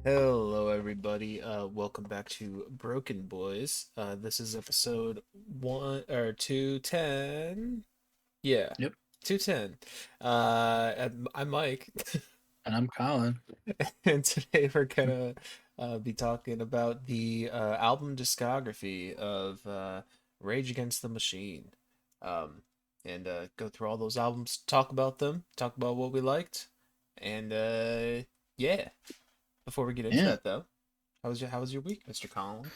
Hello, everybody. Welcome back to Broken Boys. This is episode 210. Yeah, Yep. 210. And I'm Mike, And I'm Colin. and today we're gonna be talking about the album discography of Rage Against the Machine, um, and go through all those albums, talk about them, talk about what we liked, and yeah. Before we get into Yeah, that, though. How was your week, Mr. Colin?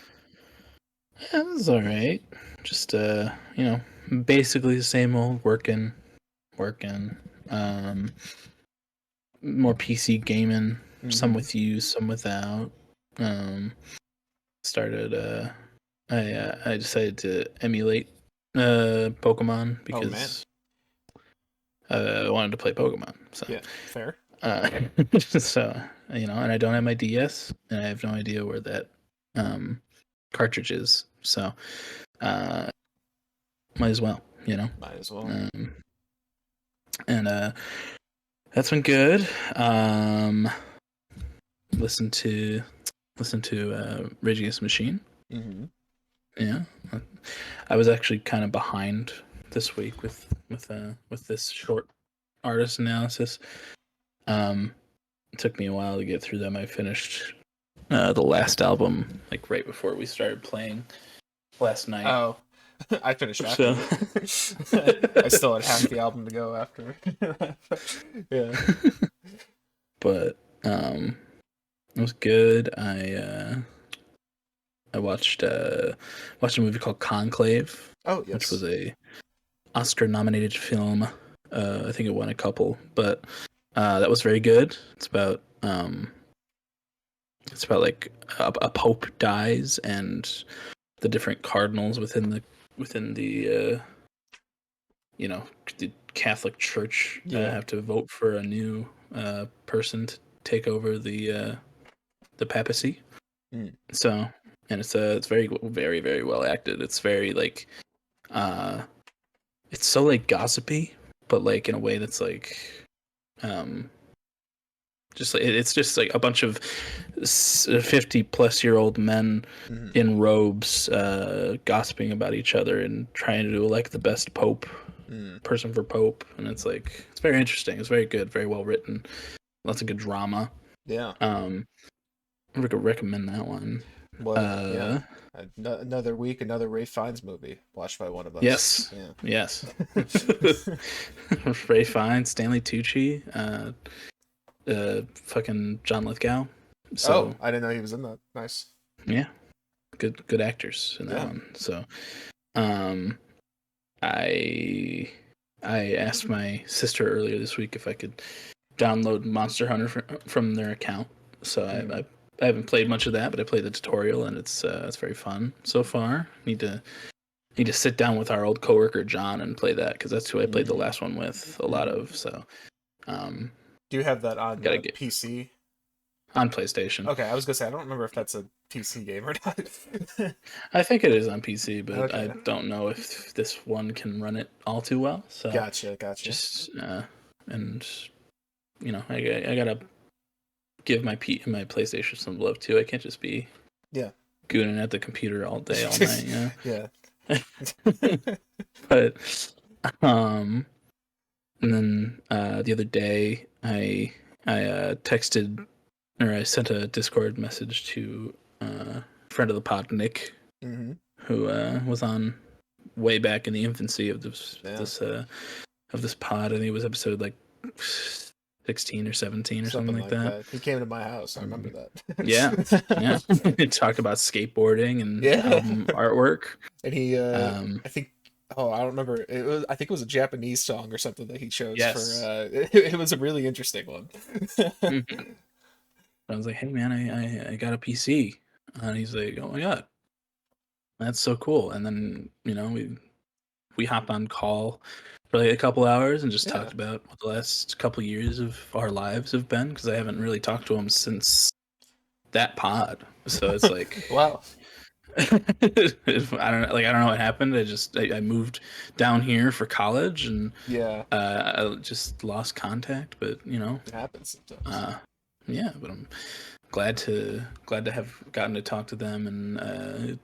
it was all right. Just basically the same old working. Um, More PC gaming. Some Mm-hmm. with you, some without. Um, Started. I decided to emulate Pokemon Oh man. because I wanted to play Pokemon. Yeah, fair. Uh, so and I don't have my DS, and I have no idea where that um cartridge is. So uh might as well, Might as well. um and that's been good. Listen to Rage Against the Machine. Mm-hmm. Yeah, I was actually kind of behind this week with this short artist analysis. It took me a while to get through them. I finished the last album like right before we started playing last night. Oh, I finished So after. I still had half the album to go after. Yeah. but it was good. I watched a movie called Conclave, Oh, which was yes. a Oscar nominated film. I think it won a couple, but that was very good. It's about like a pope dies, and the different cardinals within the the Catholic Church Yeah. have to vote for a new person to take over the papacy. Mm. So, and it's very very very well acted. It's very like uh it's so like gossipy, but like in a way that's like um just like it's just like a bunch of 50-plus-year-old men Mm-hmm. in robes gossiping about each other and trying to elect the best pope Mm. person for pope, and it's very interesting. It's very good, very well written, lots of good drama. Yeah. um I would recommend that one. What? Yeah. uh Another week, another Ray Fiennes movie watched by one of us. yes, Yeah. yes. Ray Fiennes, Stanley Tucci, fucking John Lithgow. Oh, So I didn't know he was in that. Nice. yeah, good actors in that Yeah. one. So um I I asked my sister earlier this week if I could download Monster Hunter from their account. So Mm. I haven't played much of that, but I played the tutorial, and it's very fun so far. Need to sit down with our old coworker John and play that, because that's who I played the Mm. last one with a lot Mm. of. So um Do you have that on gotta get PC? on PlayStation. Okay, I was gonna say I don't remember if that's a PC game or not. I think it is on PC, but I Okay. don't know if this one can run it all too well. So Gotcha. just and I gotta give my PlayStation some love too. I can't just be Yeah. gooning at the computer all day, all night, Yeah. But um, and then the other day I texted, or I sent a Discord message to friend of the pod, Nick, Hmm. who was on way back in the infancy of Yeah. this pod. I think it was episode like 16 or 17 or something Something like like that. that. He came to my house. I remember Yeah, yeah. that. Talked about skateboarding and Yeah. album artwork. And he Um, I think oh, I don't remember. I think it was a Japanese song or something that he chose for yes. it was a really interesting one. Mhm. I was like, hey man, I got a PC, and he's like, oh my god, that's so cool. And then we we hopped on call for like a couple hours and just Yeah. talked about what the last couple years of our lives have been, because I haven't really talked to him since that pod. So it's like, Wow. I don't know what happened. I moved down here for college, and Yeah. I just lost contact. But It happens sometimes. uh, yeah. But I'm glad to have gotten to talk to them, and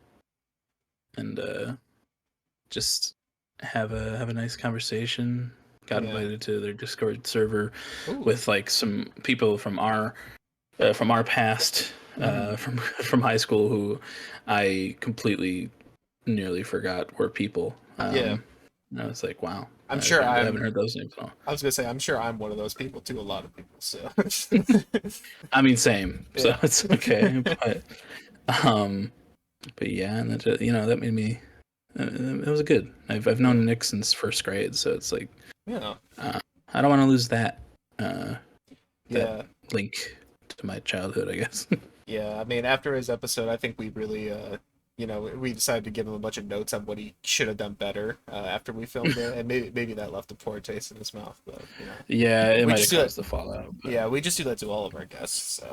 just have a nice conversation. Got Yeah. invited to their Discord server Ooh. with like some people from our past, Mhm. from high school, who I completely nearly forgot were people. Yeah. And I was like, wow, I'm sure I haven't heard those names at all. I was gonna say I'm sure I'm one of those people too. A lot of people. So. I mean, same, so Yeah. it's okay. Um, but yeah, and that made me. It was good. I've Yeah. known Nick since first grade, so it's like, Yeah. I don't want to lose uh, that Yeah. link to my childhood, I guess. Yeah, I mean, after his episode, I think we really, we decided to give him a bunch of notes on what he should have done better after we filmed it, and maybe that left a poor taste in his mouth. But Yeah, it we might just have do that. caused the fallout, but Yeah, we just do that to all of our guests. So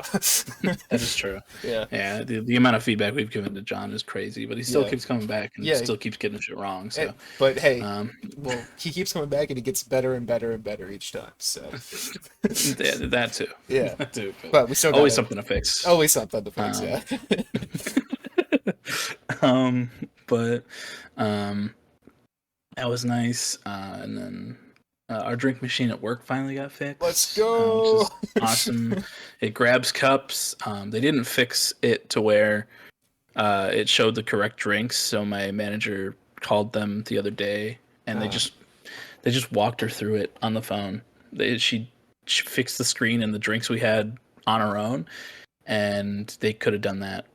that is true. yeah, Yeah, the amount of feedback we've given to John is crazy, but he still yeah, keeps coming back and yeah. still keeps getting shit wrong. So, But hey, um, well, he keeps coming back, and he gets better and better and better each time. So that too, yeah, that too. but we still got Always something to fix. always something to fix. Um, Yeah. um, but that was nice. And then our drink machine at work finally got Let's fixed, which go. is awesome. It grabs cups. They didn't fix it to where it showed the correct drinks, so my manager called them the other day, and they just walked her through it on the phone. She fixed the screen and the drinks we had on her own, and they could have done that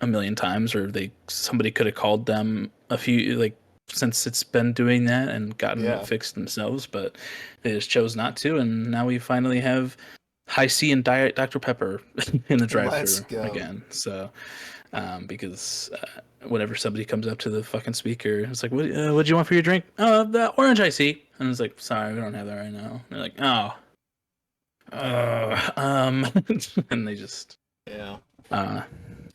a million times, or somebody could have called them a few, like, since it's been doing that and gotten it Yeah. fixed themselves, but they just chose not to, and now we finally have high C and diet Dr Pepper in the Let's drive-through go. again. So because whenever somebody comes up to the fucking speaker, it's like, what do you want for your drink? Oh, the orange I see. And it's like, sorry, we don't have that right now. And they're like, oh, and they just, Yeah. uh,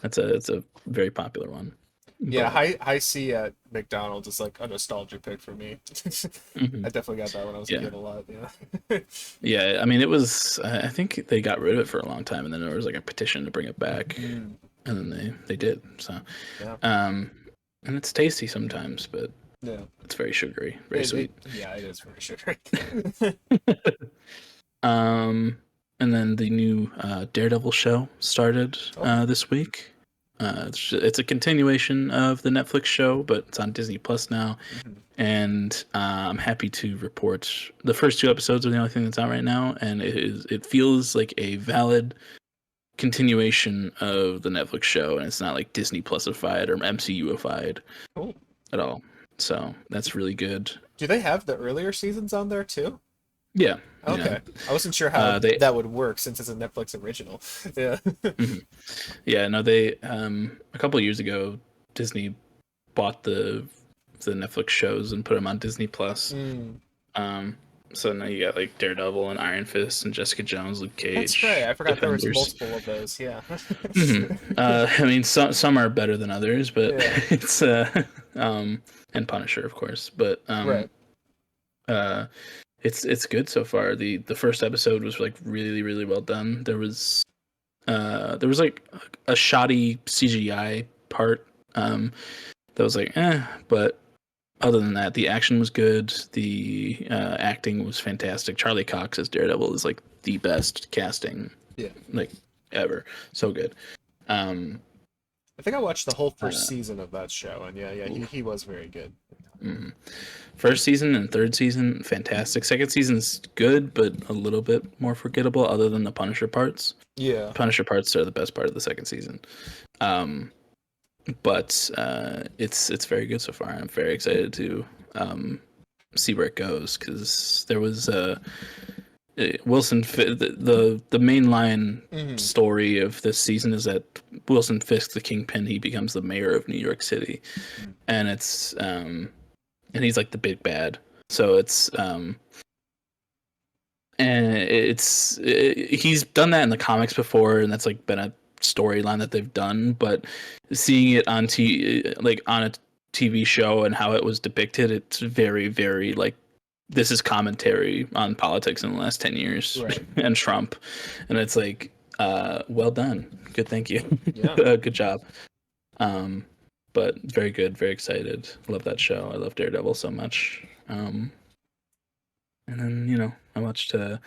it's a very popular one. Yeah, But high C at McDonald's is like a nostalgia pick for me. I mhm. definitely got that when I was a Yeah, kid a lot. Yeah. yeah. I mean, it was. I think they got rid of it for a long time, and then there was like a petition to bring it back, Mm, and then they did. So, yeah. um, and it's tasty sometimes, but Yeah. it's very sugary, very sweet. Yeah, it is for sure. Um, and then the new Daredevil show started Oh. this week. It's a continuation of the Netflix show, but it's on Disney Plus now. Mhm. And I'm happy to report the first two episodes are the only thing that's out right now, and it feels like a valid continuation of the Netflix show, and it's not like Disney Plusified or MCUified Cool. at all. So that's really good. Do they have the earlier seasons on there too? Yeah, yeah. Okay. I wasn't sure how They that would work since it's a Netflix original. Yeah. mhm. Yeah, no, they a couple of years ago, Disney bought the Netflix shows and put them on Disney Plus. Mm, Um, so now you got like Daredevil and Iron Fist and Jessica Jones, Luke that's right. Cage, I forgot there was Defenders. multiple of those. Yeah. I mean, some are better than others, but Yeah. it's and Punisher, of course, but Right. uh, it's good so far. The first episode was like really really well done. There was like a shoddy CGI part that was like but other than that, the action was good. The acting was fantastic. Charlie Cox as Daredevil is like the best casting Yeah. like ever. So good. Um, I think I watched the whole uh, first season of that show, and yeah, he was very good. mhm. First season and third season, fantastic. Second season's good, but a little bit more forgettable. Other than the Punisher parts, Yeah. Punisher parts are the best part of the second season. Um, but it's very good so far. I'm very excited to see where it goes, because there was the main line Hmm. story of this season is that Wilson Fisk, the kingpin, he becomes the mayor of New York City, and and he's like the big bad. So he's done that in the comics before, and that's like been a storyline that they've done. But seeing it on like on a TV show and how it was depicted, it's very, very like this is commentary on politics in the last 10 years Right. and Trump, and it's like, well done, good, thank you, Yeah. good job. But very good, very excited. Love that show. I love Daredevil so much. And then I watched the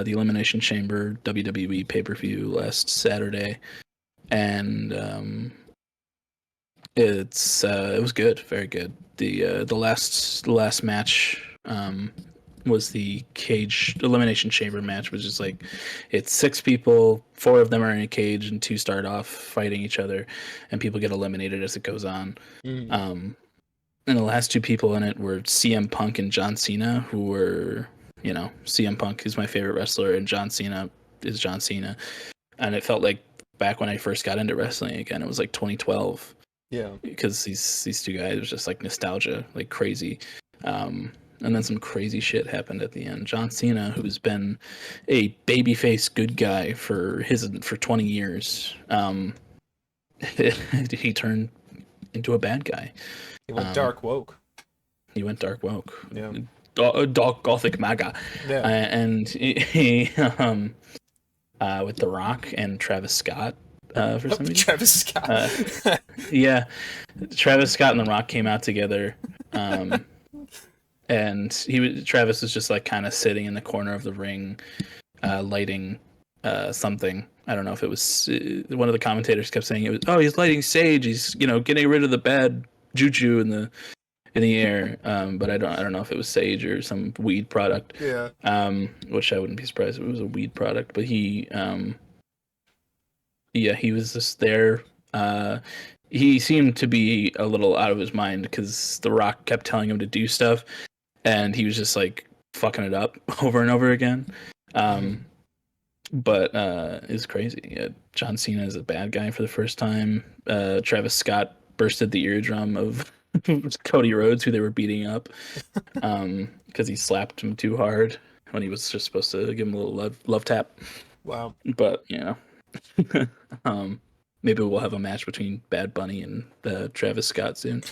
Elimination Chamber WWE pay per view last Saturday, and it was good, very good. The last match was the cage elimination chamber match, which is like it's 6 people, 4 of them are in a cage, and 2 start off fighting each other, and people get eliminated as it goes on. Mm. And the last 2 people in it were CM Punk and John Cena, who were, CM Punk is my favorite wrestler, and John Cena is John Cena. And it felt like back when I first got into wrestling again, it was like 2012. Yeah. Because these 2 guys was just like nostalgia, like crazy. And then some crazy shit happened at the end. John Cena, who's been a babyface good guy for 20 years, he turned into a bad guy. He went dark woke. He went dark woke. Yeah. Dark gothic MAGA. Yeah. And he with The Rock and Travis Scott for some reason. Travis Scott. Yeah, Travis Scott and The Rock came out together, and Travis was just like kind of sitting in the corner of the ring, lighting something. I don't know if it was one of the commentators kept saying it was, oh, he's lighting sage. He's getting rid of the bad juju in the air. But I don't know if it was sage or some weed product. Yeah. Which I wouldn't be surprised if it was a weed product. But he was just there. He seemed to be a little out of his mind because The Rock kept telling him to do stuff, and he was just like fucking it up over and over again. But it's crazy. Yeah, John Cena is a bad guy for the first time. Travis Scott bursted the eardrum of Cody Rhodes, who they were beating up because he slapped him too hard when he was just supposed to give him a little love tap. Wow. But maybe we'll have a match between Bad Bunny and Travis Scott soon.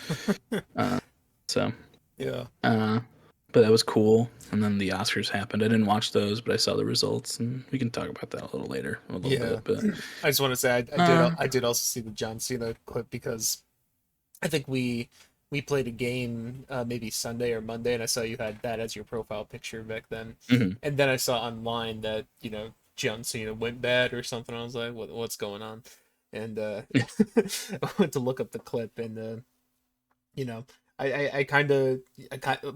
So yeah. But that was cool. And then the Oscars happened. I didn't watch those, but I saw the results, and we can talk about that a little later, bit. But I just want to say I did also see the John Cena clip because I think we played a game maybe Sunday or Monday, and I saw you had that as your profile picture back then. Mm-hmm. And then I saw online that John Cena went bad or something. I was like, what's going on? And I went to look up the clip, and I kind of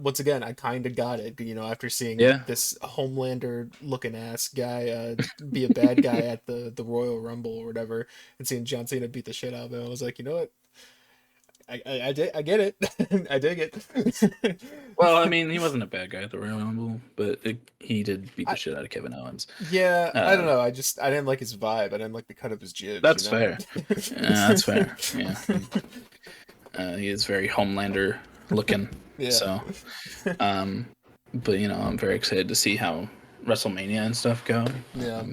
once again I kind of got it, after seeing this Homelander looking ass guy be a bad guy at the Royal Rumble or whatever, and seeing John Cena beat the shit out of him. I was like, you know what? I get it. I dig it. Well, I mean, he wasn't a bad guy at the Royal Rumble, but he did beat the shit out of Kevin Owens. Yeah, I don't know. I didn't like his vibe. I didn't like the cut of his jibs. That's fair. Yeah, that's fair. Yeah. He is very Homelander looking. Yeah. So, but I'm very excited to see how WrestleMania and stuff go. Yeah.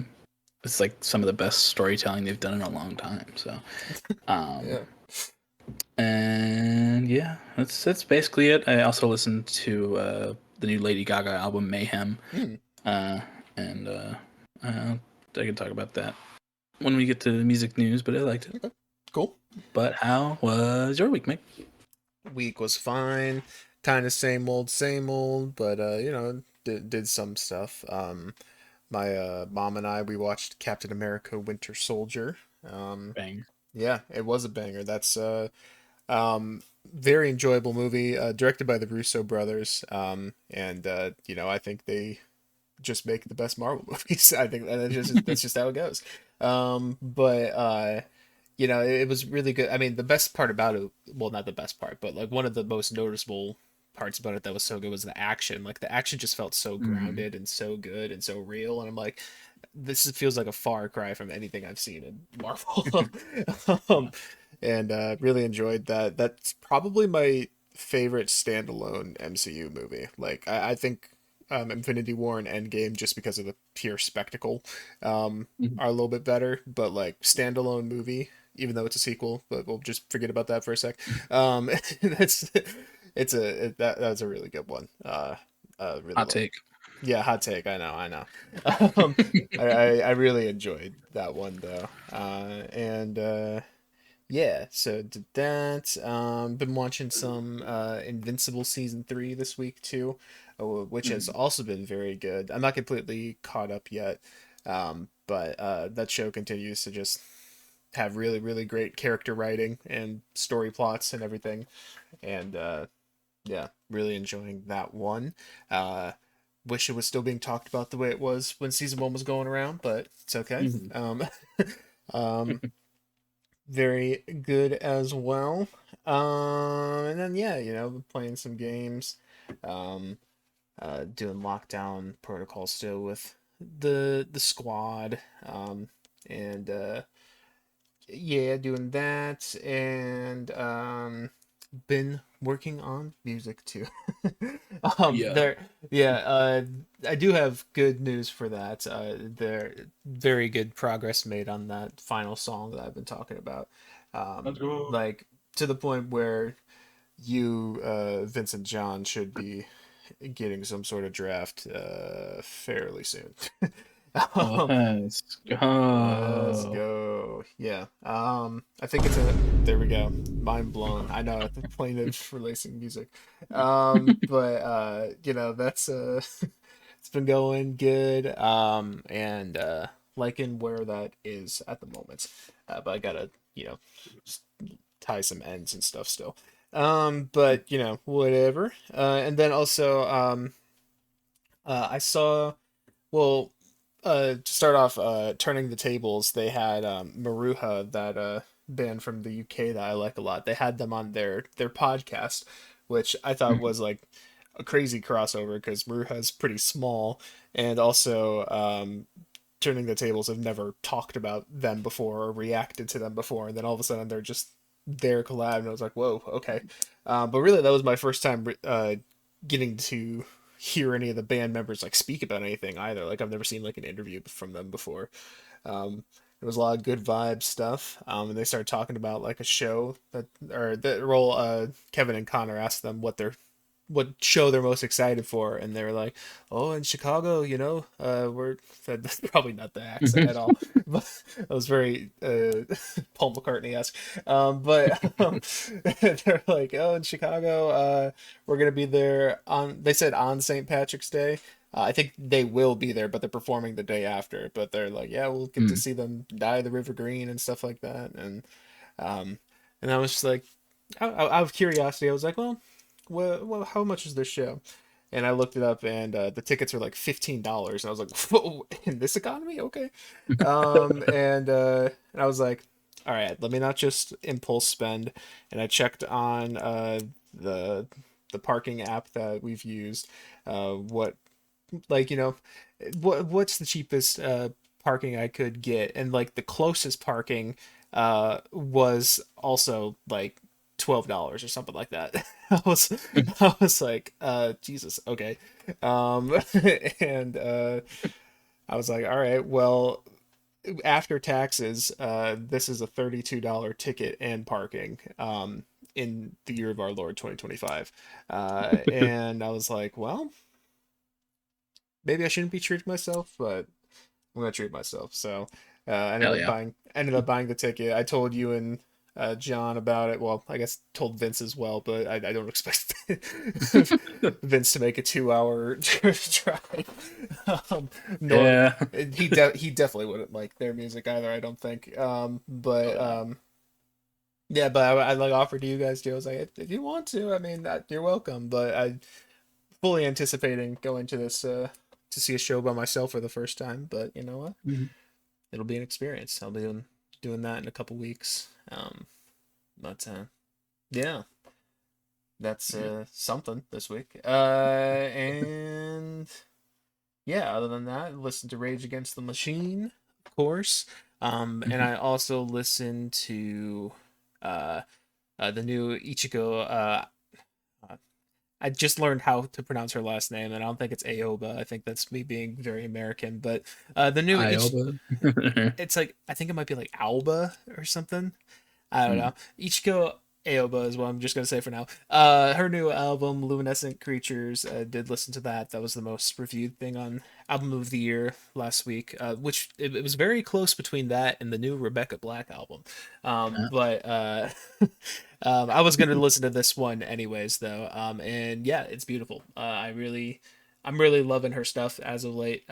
It's like some of the best storytelling they've done in a long time. So, yeah. And yeah, that's basically it. I also listened to the new Lady Gaga album Mayhem, and I can talk about that when we get to the music news. But I liked it. Okay. Cool. But how was your week, Mike? Week was fine. Kind of same old, but did some stuff. My mom and I, we watched Captain America Winter Soldier. Bang. Yeah, it was a banger. That's very enjoyable movie, directed by the Russo brothers. And I think they just make the best Marvel movies. I think that's just how it goes. It was really good. I mean, the best part about it, well, not the best part, but like one of the most noticeable parts about it that was so good was the action. Like the action just felt so grounded and so good and so real. And I'm like, this feels like a far cry from anything I've seen in Marvel. And really enjoyed that. That's probably my favorite standalone MCU movie. Like I think Infinity War and Endgame, just because of the pure spectacle, Mhm. are a little bit better. But like standalone movie, even though it's a sequel, but we'll just forget about that for a sec. That's that's a really good one. Really Hot love. take. Yeah, hot take. I know. Um, I really enjoyed that one though. And yeah, so did that. Been watching some Invincible season 3 this week too, which has Mhm. also been very good. I'm not completely caught up yet, but that show continues to just have really, really great character writing and story plots and everything. And yeah, really enjoying that one. Uh, wish it was still being talked about the way it was when season 1 was going around, but it's okay. Mhm. Um, very good as well. And then yeah, playing some games, um, doing lockdown protocol still with the squad, and yeah, doing that, and been working on music too. Yeah. There, yeah, I do have good news for that. There, very good progress made on that final song that I've been talking about. Let's go. Like to the point where you, Vincent John, should be getting some sort of draft fairly soon. um, Let's let's go. go. Yeah. I think it's a there we go. Mind blown. I know the plaintiff releasing music. But that's it's been going good. And liking where that is at the moment. But I gotta, s- tie some ends and stuff still. But whatever. And then also I saw well, to start off, turning the tables, they had Maruha, that band from the UK that I like a lot. They had them on their podcast, which I thought Mhm. was like a crazy crossover because Maruha is pretty small, and also turning the tables have never talked about them before or reacted to them before, and then all of a sudden they're just their collab, and I was like, whoa, okay. But really, that was my first time getting to hear any of the band members like speak about anything either. Like I've never seen like an interview from them before. There was a lot of good vibe stuff. And they started talking about like a show that or the role. Kevin and Connor asked them what show they're most excited for, and they were like, "Oh, in Chicago, we're." That's probably not the accent at all, but it was very Paul McCartney-esque. But they're like, "Oh, in Chicago, we're gonna be there on." They said on St. Patrick's Day. I think they will be there, but they're performing the day after. But they're like, "Yeah, we'll get to Mm. see them dye the river green and stuff like that." Um, and I was just like, out of curiosity, I was like, well, how much is this show? And I looked it up, and the tickets were like $15. And I was like, whoa, in this economy? Okay. And I was like, all right, let me not just impulse spend. And I checked on the the parking app that we've used. What like what's the cheapest parking I could get, and like the closest parking was also like $12 or something like that. I was I was like Jesus, okay. um and I was like, all right, well, after taxes, this is a $32 ticket and parking in the year of our Lord 2025. And I was like, well, maybe I shouldn't be treating myself, but I'm gonna treat myself. So Hell yeah. ended up buying the ticket. I told you and John about it. Well, I guess told Vince as well, but I don't expect Vince to make a 2 hour drive. Nor Yeah. he definitely wouldn't like their music either. I don't think. Oh But no. yeah, but I like offered to you guys too. I was like, if you want to, I mean, you're welcome. But I fully anticipating going to this to see a show by myself for the first time. But you know what? Mhm. It'll be an experience. I'll be doing that in a couple weeks. But yeah, that's Yeah. something this week. And yeah, other than that, listen to Rage Against the Machine, of course. And Mhm. I also listen to uh, the new Ichigo. I just learned how to pronounce her last name, and I don't think it's Aoba. I think that's me being very American. But the new Ioba. it's like I think it might be like Alba or something. I don't Hmm. know. Ichiko Aoba is what I'm just gonna say for now. Her new album, Luminescent Creatures, did listen to that. That was the most reviewed thing on Album of the Year last week. Which it was very close between that and the new Rebecca Black album. Yeah. But I was gonna listen to this one anyways, though. And yeah, it's beautiful. I'm really loving her stuff as of late.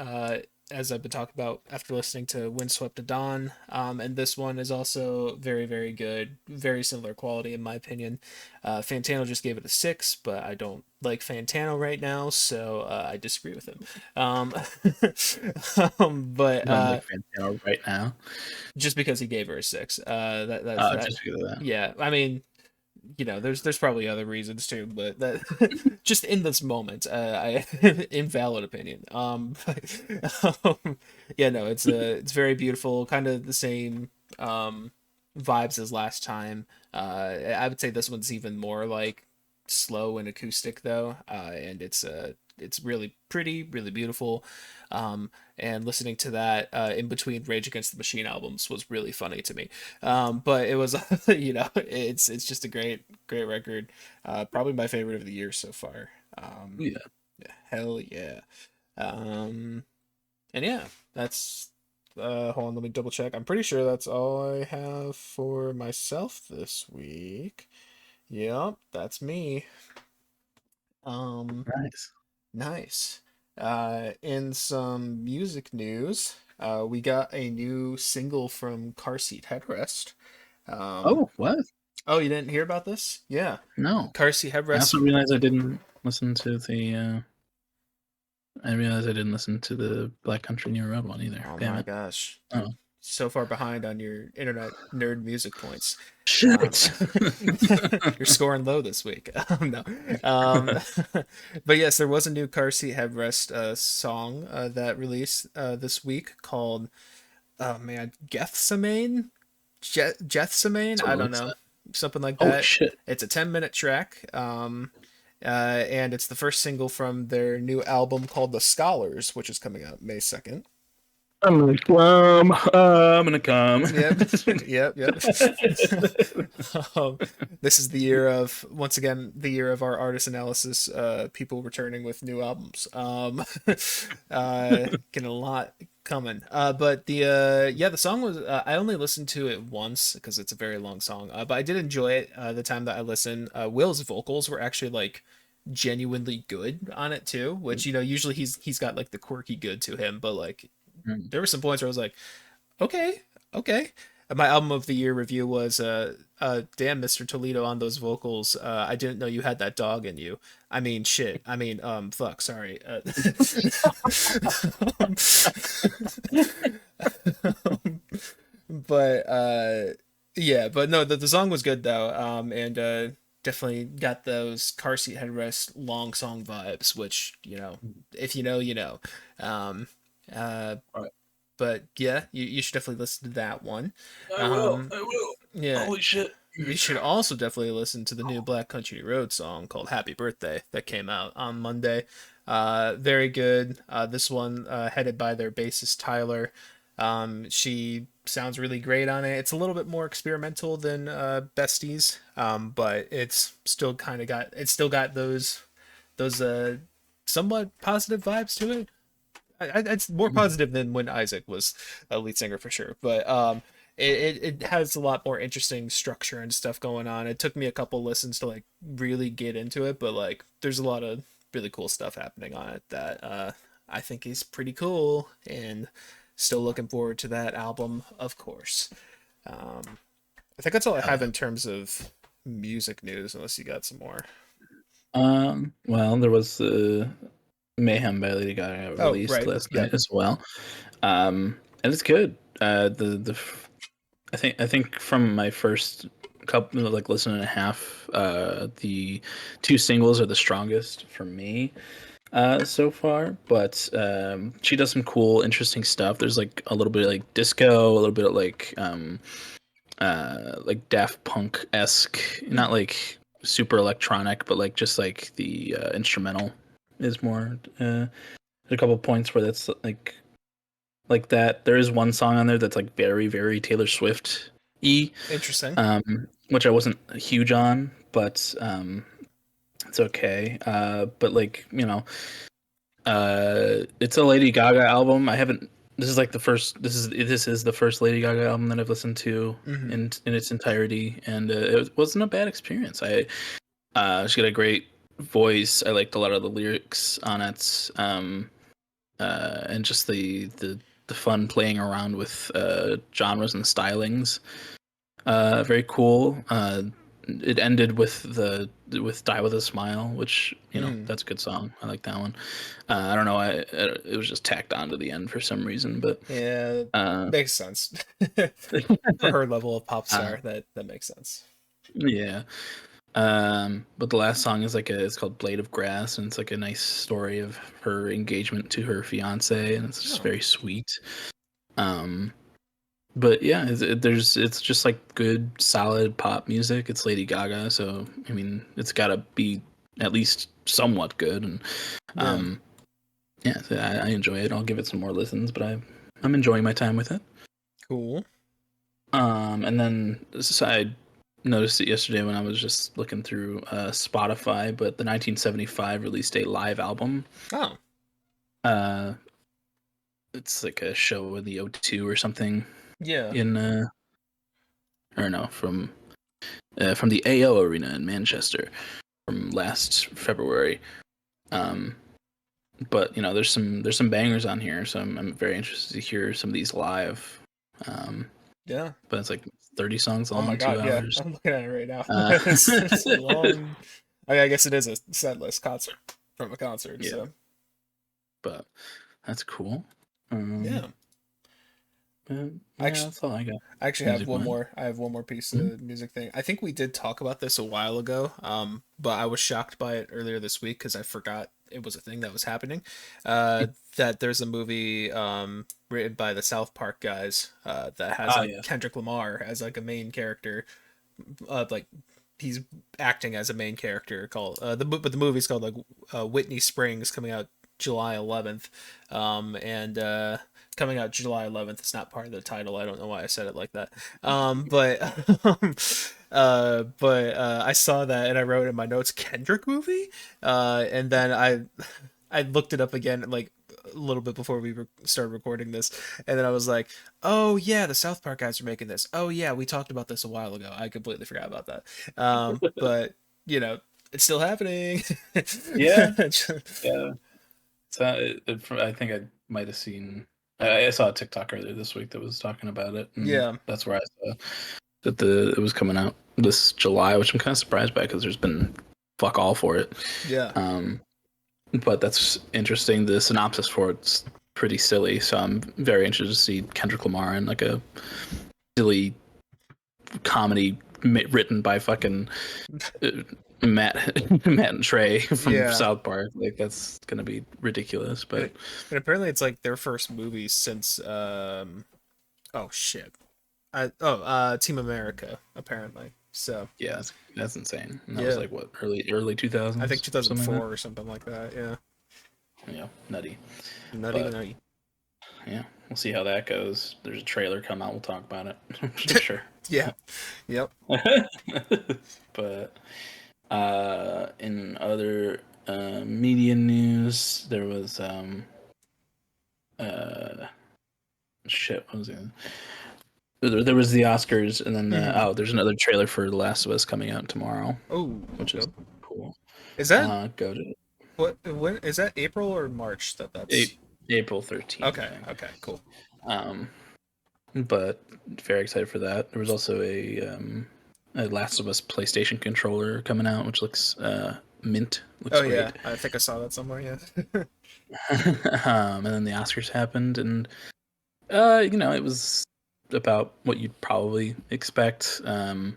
As I've been talking about after listening to Windswept to Dawn. And this one is also very, very good. Very similar quality, in my opinion. Fantano just gave it a 6, but I don't like Fantano right now, so I disagree with him. Um, but I don't like Fantano right now. just because he gave her a 6, that's Oh, that. just because of that. Yeah, I mean, there's probably other reasons too, but that just in this moment, I invalid opinion. Yeah, no, it's very beautiful, kind of the same um vibes as last time. I would say this one's even more like slow and acoustic though, and it's really pretty, really beautiful. Um, and listening to that in between Rage Against the Machine albums was really funny to me. But it was, it's just a great record. Probably my favorite of the year so far. Yeah. Yeah, hell yeah. Um, and yeah, that's hold on, let me double check. I'm pretty sure that's all I have for myself this week. Yep, that's me. Um, Nice. nice. In some music news, we got a new single from Car Seat Headrest. Um, Oh, what? oh, you didn't hear about this? Yeah. No. Car Seat I also Headrest. realized I didn't listen to the. I realized I didn't listen to the Black Country New Road one either. Oh Damn my it. gosh, you're Oh. so far behind on your internet nerd music points. Um, Shit. you're scoring low this week. No, um, but yes, there was a new Car Seat Headrest song that released this week called oh man, Gethsemane, Gethsemane. I So don't what's know, that? something like Holy that. shit. It's a 10-minute track. And it's the first single from their new album called The Scholars, which is coming out May 2nd. I'm gonna come. I'm gonna come. Yep, yep. um, this is the year of, once again, the year of our artist analysis, people returning with new albums. Getting a lot coming. But the song was, I only listened to it once because it's a very long song, but I did enjoy it the time that I listened. Will's vocals were actually like genuinely good on it too, which usually he's got like the quirky good to him, but like there were some points where I was like, okay, okay. My album of the year review was damn Mr. Toledo on those vocals. I didn't know you had that dog in you. I mean shit. I mean fuck, sorry. But yeah, but no, the song was good though. And definitely got those car seat headrest long song vibes, which, if you know, you know. Um uh Right. but yeah, you should definitely listen to that one. I will. Um, I will. yeah, Holy shit. you should also definitely listen to the new Black Country Road song called "Happy Birthday" that came out on Monday. Very good. This one headed by their bassist Tyler. She sounds really great on it. It's a little bit more experimental than Besties, but it's still got those somewhat positive vibes to it. It's more positive than when Isaac was a lead singer for sure. But it has a lot more interesting structure and stuff going on. It took me a couple listens to like really get into it, but like there's a lot of really cool stuff happening on it that I think is pretty cool, and still looking forward to that album, of course. Um, I think that's all I Hell have yeah. in terms of music news, unless you got some more. Well, there was Mayhem by Lady Gaga Oh, released right. last night Yep. as well. And it's good. I think from my first couple like listen and a half, the two singles are the strongest for me so far. But she does some cool, interesting stuff. There's like a little bit of like disco, a little bit of like Daft Punk esque, not like super electronic, but like just like the instrumental is more. A couple points where that's like that. There is one song on there that's like very very Taylor Swift y, Interesting. which I wasn't huge on, but it's okay. But like it's a Lady Gaga album. I haven't. This is like the first. This is the first Lady Gaga album that I've listened to Hmm. in its entirety, and wasn't a bad experience. She got a great voice. I liked a lot of the lyrics on it, and just the fun playing around with genres and stylings. Very cool. It ended with "Die with a Smile," which Mm. that's a good song. I like that one. I don't know. It was just tacked on to the end for some reason, but Yeah, uh, makes sense. For her level of pop uh, star, that makes sense. yeah. But the last song is it's called "Blade of Grass," and it's like a nice story of her engagement to her fiance, and it's just Oh, very sweet. Um, but yeah, it's just like good, solid pop music. It's Lady Gaga, so I mean, it's got to be at least somewhat good. And yeah, um, yeah, so I enjoy it. I'll give it some more listens, but I'm enjoying my time with it. cool. And then so I noticed it yesterday when I was just looking through Spotify, but the 1975 released a live album. Oh, Uh, it's like a show in the O2 or something yeah, in I don't know from the AO Arena in Manchester from last February. Um, but there's some bangers on here, so I'm very interested to hear some of these live. Um, yeah. but it's like 30 songs Oh my long, two God, yeah. hours. I'm looking at it right now. Uh, It's a long. I guess it is a set list concert from a concert. yeah, So but that's cool. Um, yeah, but I yeah, actually, that's all I got I actually have music one wise. more. I have one more piece Mhm. of music thing. I think we did talk about this a while ago. But I was shocked by it earlier this week because I forgot it was a thing that was happening. That there's a movie written by the South Park guys that has Oh like yeah. Kendrick Lamar as like a main character. Like he's acting as a main character called but the movie's called like Whitney Springs, coming out July 11th. And coming out July 11th, it's not part of the title. I don't know why I said it like that. But I saw that and I wrote in my notes Kendrick movie. And then I looked it up again like a little bit before we started recording this, and then I was like, "Oh yeah, the South Park guys are making this. Oh yeah, we talked about this a while ago. I completely forgot about that." But it's still happening. Yeah, yeah. So I think I might have seen. I saw a TikTok earlier this week that was talking about it, and Yeah, that's where I saw that it was coming out this July, which I'm kind of surprised by because there's been fuck all for it. yeah, Um, but that's interesting. The synopsis for it's pretty silly, so I'm very interested to see Kendrick Lamar in like a silly comedy written by fucking uh, Matt and Trey from yeah. South Park. Like that's gonna be ridiculous, And, but and apparently it's like their first movie since oh shit. Team America apparently. So yeah, that's insane. And that was yeah, like what early two I think thousands or something like 2004 or something like that. Yeah, that. Yeah, nutty. nutty, But nutty. yeah, we'll see how that goes. There's a trailer come out. We'll talk about it for sure. Yeah, yep. But in other media news, there was uh shit. What was it? There was the Oscars, and then Hmm. there's another trailer for The Last of Us coming out tomorrow, Oh, which is okay. cool. Is that Go to what? When is that? April or March? That's April 13th, I okay. think. Okay, cool. Um, but very excited for that. There was also a Last of Us PlayStation controller coming out, which looks mint. Looks Oh yeah, great. I think I saw that somewhere. Yeah. And then the Oscars happened, and it was about what you'd probably expect. I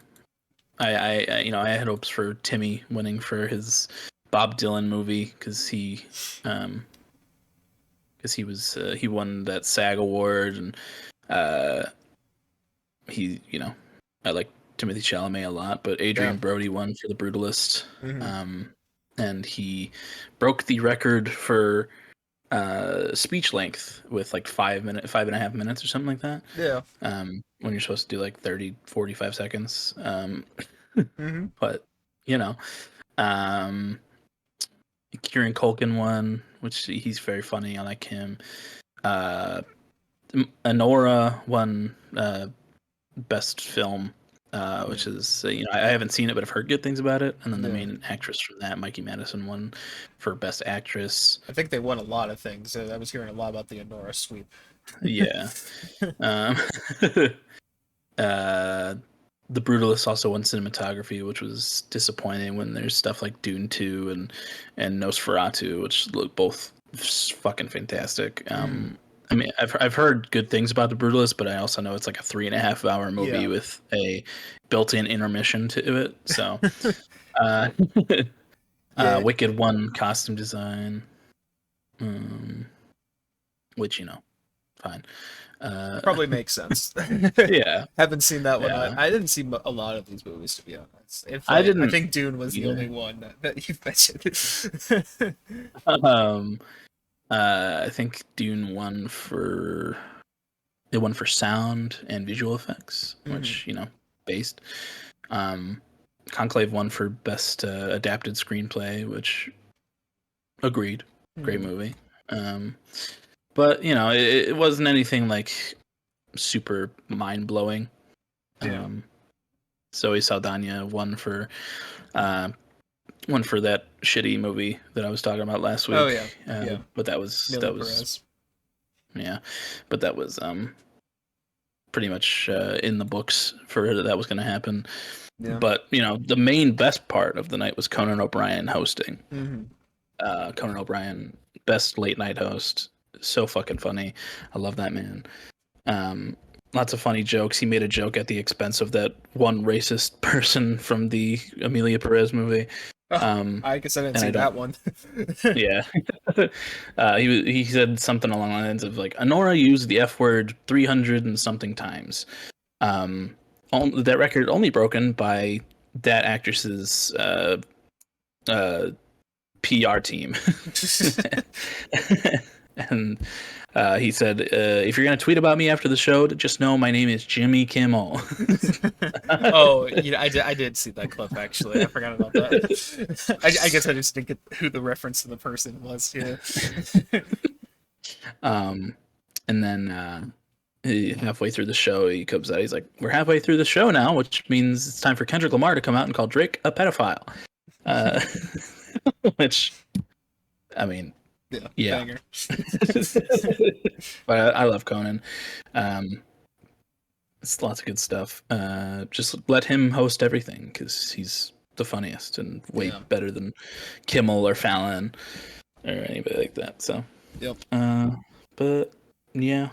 had hopes for Timmy winning for his Bob Dylan movie um because he won that SAG award, and uh he I like Timothy Chalamet a lot, but Yeah. Adrian Brody won for The Brutalist. Hmm. And he broke the record for speech length with like 5.5 minutes or something like that. Yeah. When you're supposed to do like 30, 45 seconds. Hmm. But you know, um, Kieran Culkin won, which he's very funny. I like him. Uh, Anora won best film, Yeah. which is I haven't seen it, but I've heard good things about it. And then the Yeah. main actress from that, Mikey Madison, won for best actress. I think they won a lot of things. I was hearing a lot about the Honora sweep. Yeah. Um, uh, the Brutalist also won cinematography, which was disappointing when there's stuff like Dune 2 and Nosferatu, which look both fucking fantastic. Mm. I mean, I've heard good things about the Brutalist, but I also know it's like a 3.5 hour movie Yeah. with a built-in intermission to it. So, uh, Yeah. Wicked won costume design, um, which fine. Uh, Probably makes sense. yeah, Haven't seen that one. yeah. I didn't see a lot of these movies, to be honest. If I I didn't think Dune was the only either. one that you mentioned. Um, I think Dune won for sound and visual effects, Hmm. which based. Um, Conclave won for best adapted screenplay, which agreed, great Hmm. movie. Um, but it wasn't anything like super mind blowing. Yeah. Zoe Saldana uh, won for that shitty movie that I was talking about last Oh week. yeah. Yeah. But that Nearly was Perez. yeah, but that was pretty much in the books for that was going to happen. Yeah. But the main best part of the night was Conan O'Brien hosting. Hmm. Conan O'Brien, best late night host, so fucking funny. I love that man. Lots of funny jokes. He made a joke at the expense of that one racist person from the Amelia Perez movie. Oh, Um, I guess I didn't and see I don't. that one. Yeah, he said something along the lines of like, Honora used the F word 300 and something times. Um, that record only broken by that actress's uh, PR team. And he said, if you're going to tweet about me after the show, just know my name is Jimmy Kimmel. Oh, I did see that clip actually. I forgot about that. I guess I just didn't get who the reference to the person was. Yeah. um, and then halfway through the show, he comes out. He's like, "We're halfway through the show now, which means it's time for Kendrick Lamar to come out and call Drake a pedophile." Uh, which, I mean, Yeah, yeah. banger. But I love Conan. Um, it's lots of good stuff. Just let him host everything because he's the funniest and way Yeah. better than Kimmel or Fallon or anybody like that. So, Yep. uh, but yeah,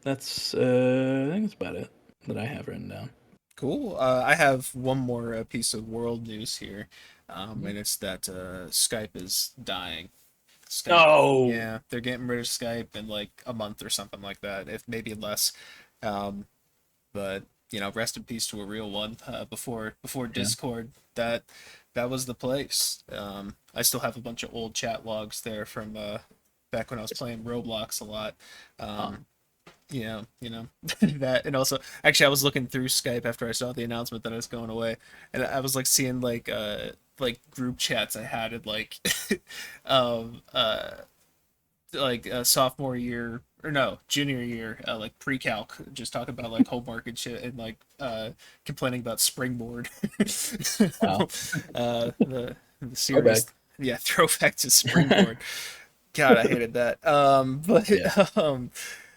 that's I think that's about it that I have written down. Cool. I have one more piece of world news here, and it's that Skype is dying. Skype. No. Yeah, they're getting rid of Skype in like a month or something like that, if maybe less. Um, but rest in peace to a real one. Before Yeah. Discord, that was the place. I still have a bunch of old chat logs there from back when I was playing Roblox a lot. Huh. That, and also actually I was looking through Skype after I saw the announcement that I was going away, and I was like seeing like group chats I had in um uh sophomore year, or no, junior year, like pre-calc, just talking about like homework and shit, and like complaining about Springboard. Wow. The Throwback. series. Yeah, throwback to Springboard. God, I hated that. Yeah.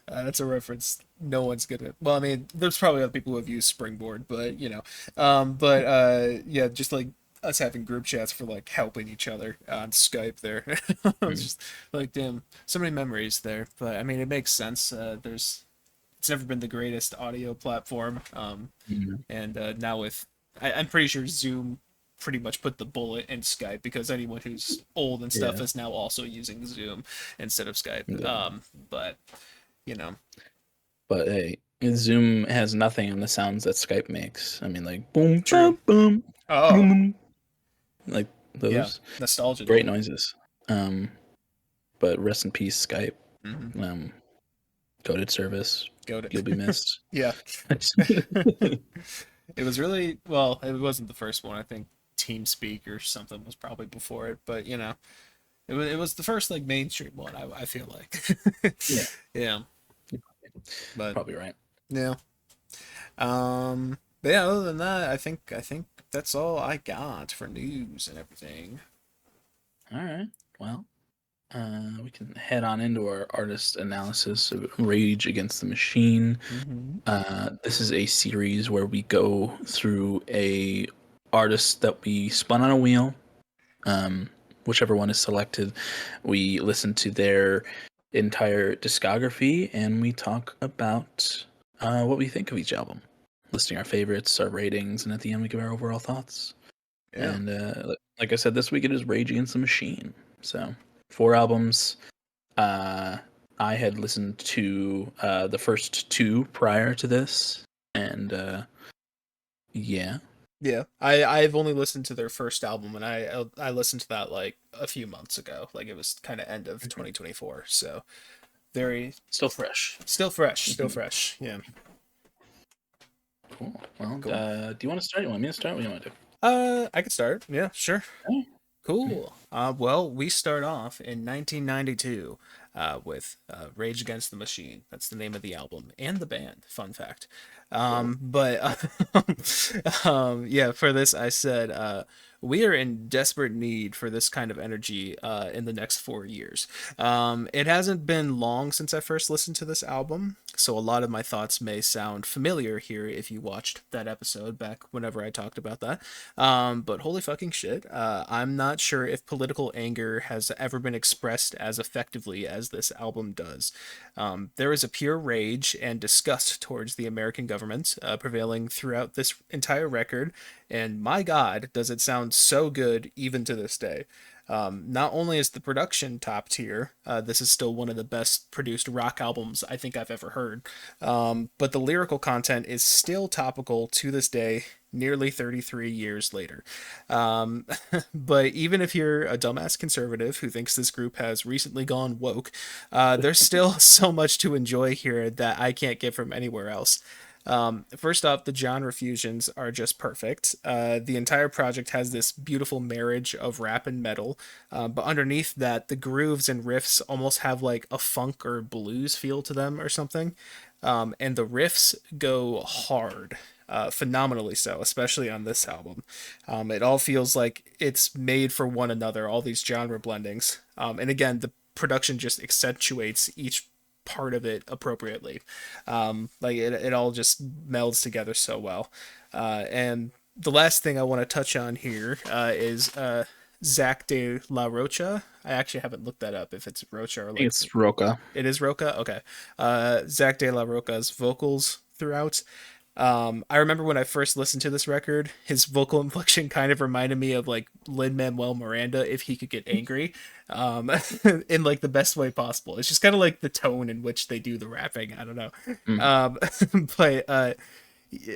But that's a reference no one's gonna. Well, I mean, there's probably other people who have used Springboard, but but yeah, just like us having group chats for like helping each other on Skype there. I was Mm. just like, damn, so many memories there. But I mean, it makes sense. It's never been the greatest audio platform. Mm. And now I'm pretty sure Zoom pretty much put the bullet in Skype, because anyone who's old and stuff Yeah. is now also using Zoom instead of Skype. Yeah. But you know, But hey, Zoom has nothing on the sounds that Skype makes. I mean, like boom, True. boom, boom, Oh, boom, like yeah. those Nostalgia, great dude. noises. But rest in peace, Skype. Mm-hmm. Coded service. Go to. You'll be missed. Yeah. It was really well. It wasn't the first one. I think TeamSpeak or something was probably before it, but it was the first like mainstream one. I feel like. Yeah, Yeah, but probably right. yeah. But yeah. Other than that, I think that's all I got for news and everything. All right. Well, we can head on into our artist analysis of Rage Against the Machine. Mm-hmm. This is a series where we go through a artist that we spun on a wheel. Whichever one is selected, we listen to their entire discography and we talk about what we think of each album, listing our favorites, our ratings, and at the end we give our overall thoughts. Yeah. And like I said, this week it is Rage Against the Machine. So 4 albums. I had listened to the first 2 prior to this, and yeah. Yeah, I've only listened to their first album, and I listened to that like a few months ago. Like it was kind of end of 2024, so very Still fresh. still fresh, still fresh. Yeah, Cool. Well, cool. do you want to start? You want me to start? What do you want to do? I could start. Yeah, sure. Oh, yeah. Cool. Well, we start off in 1992 with Rage Against the Machine. That's the name of the album and the band. Fun fact. But yeah, for this, I said we are in desperate need for this kind of energy in the next 4 years. It hasn't been long since I first listened to this album, so a lot of my thoughts may sound familiar here if you watched that episode back whenever I talked about that. But holy fucking shit, I'm not sure if political anger has ever been expressed as effectively as this album does. There is a pure rage and disgust towards the American government prevailing throughout this entire record, and my god, does it sound so good even to this day. Not only is the production top tier, this is still one of the best produced rock albums I think I've ever heard, but the lyrical content is still topical to this day, nearly 33 years later. Um, but even if you're a dumbass conservative who thinks this group has recently gone woke, there's still so much to enjoy here that I can't get from anywhere else. First off, the genre fusions are just perfect. The entire project has this beautiful marriage of rap and metal, but underneath that, the grooves and riffs almost have like a funk or blues feel to them or something. And the riffs go hard, phenomenally so, especially on this album. It all feels like it's made for one another, all these genre blendings. And again, the production just accentuates each part of it appropriately. Like it all just melds together so well. And the last thing I want to touch on here is Zach de la Rocha. I actually haven't looked that up if it's Rocha or I think like it's Roca. it is Roca. Okay. Zach de la Roca's vocals throughout. I remember when I first listened to this record, his vocal inflection kind of reminded me of like Lin Manuel Miranda if he could get angry, um, in like the best way possible. It's just kind of like the tone in which they do the rapping. I don't know, Mm. um, but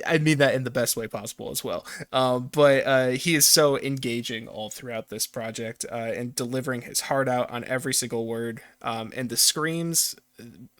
I mean that in the best way possible as well. But he is so engaging all throughout this project and delivering his heart out on every single word. And the screams,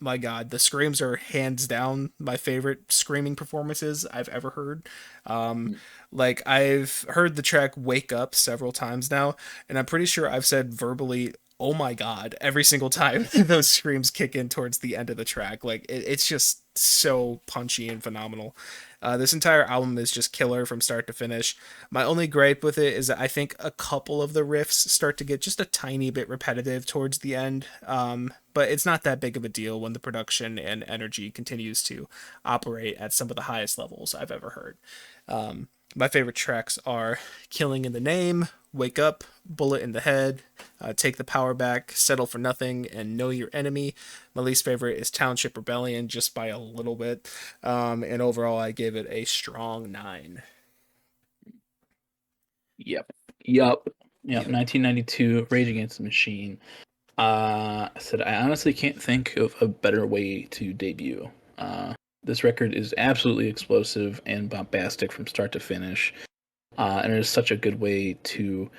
my God, the screams are hands down my favorite screaming performances I've ever heard. Um, like I've heard the track "Wake Up" several times now, and I'm pretty sure I've said verbally, "Oh my God," every single time those screams kick in towards the end of the track. Like it's just so punchy and phenomenal. This entire album is just killer from start to finish. My only gripe with it is that I think a couple of the riffs start to get just a tiny bit repetitive towards the end, but it's not that big of a deal when the production and energy continues to operate at some of the highest levels I've ever heard. My favorite tracks are Killing in the Name, Wake Up, Bullet in the Head, Take the Power Back, Settle for Nothing, and Know Your Enemy. My least favorite is Township Rebellion, just by a little bit. And overall, I gave it a strong 9. Yep. Yep. Yep. Yep. 1992, Rage Against the Machine. I said I honestly can't think of a better way to debut This record is absolutely explosive and bombastic from start to finish, and it is such a good way to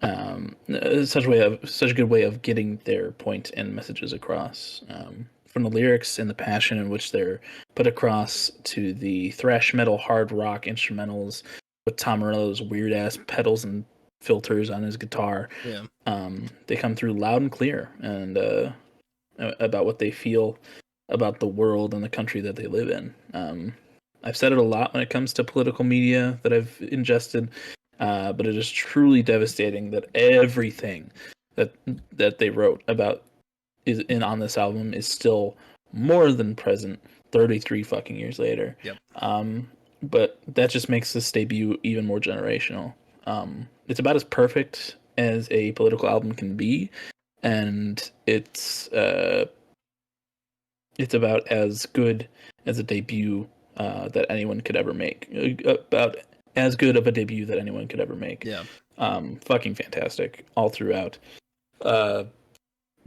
such a good way of getting their point and messages across. From the lyrics and the passion in which they're put across to the thrash metal hard rock instrumentals with Tom Morello's weird ass pedals and filters on his guitar. Yeah. They come through loud and clear and about what they feel about the world and the country that they live in. I've said it a lot when it comes to political media that I've ingested, but it is truly devastating that everything that they wrote about is in on this album is still more than present 33 fucking years later. Yep. But that just makes this debut even more generational. It's about as perfect as a political album can be, and it's about as good as a debut that anyone could ever make. About as good of a debut that anyone could ever make. Yeah. Fucking fantastic all throughout.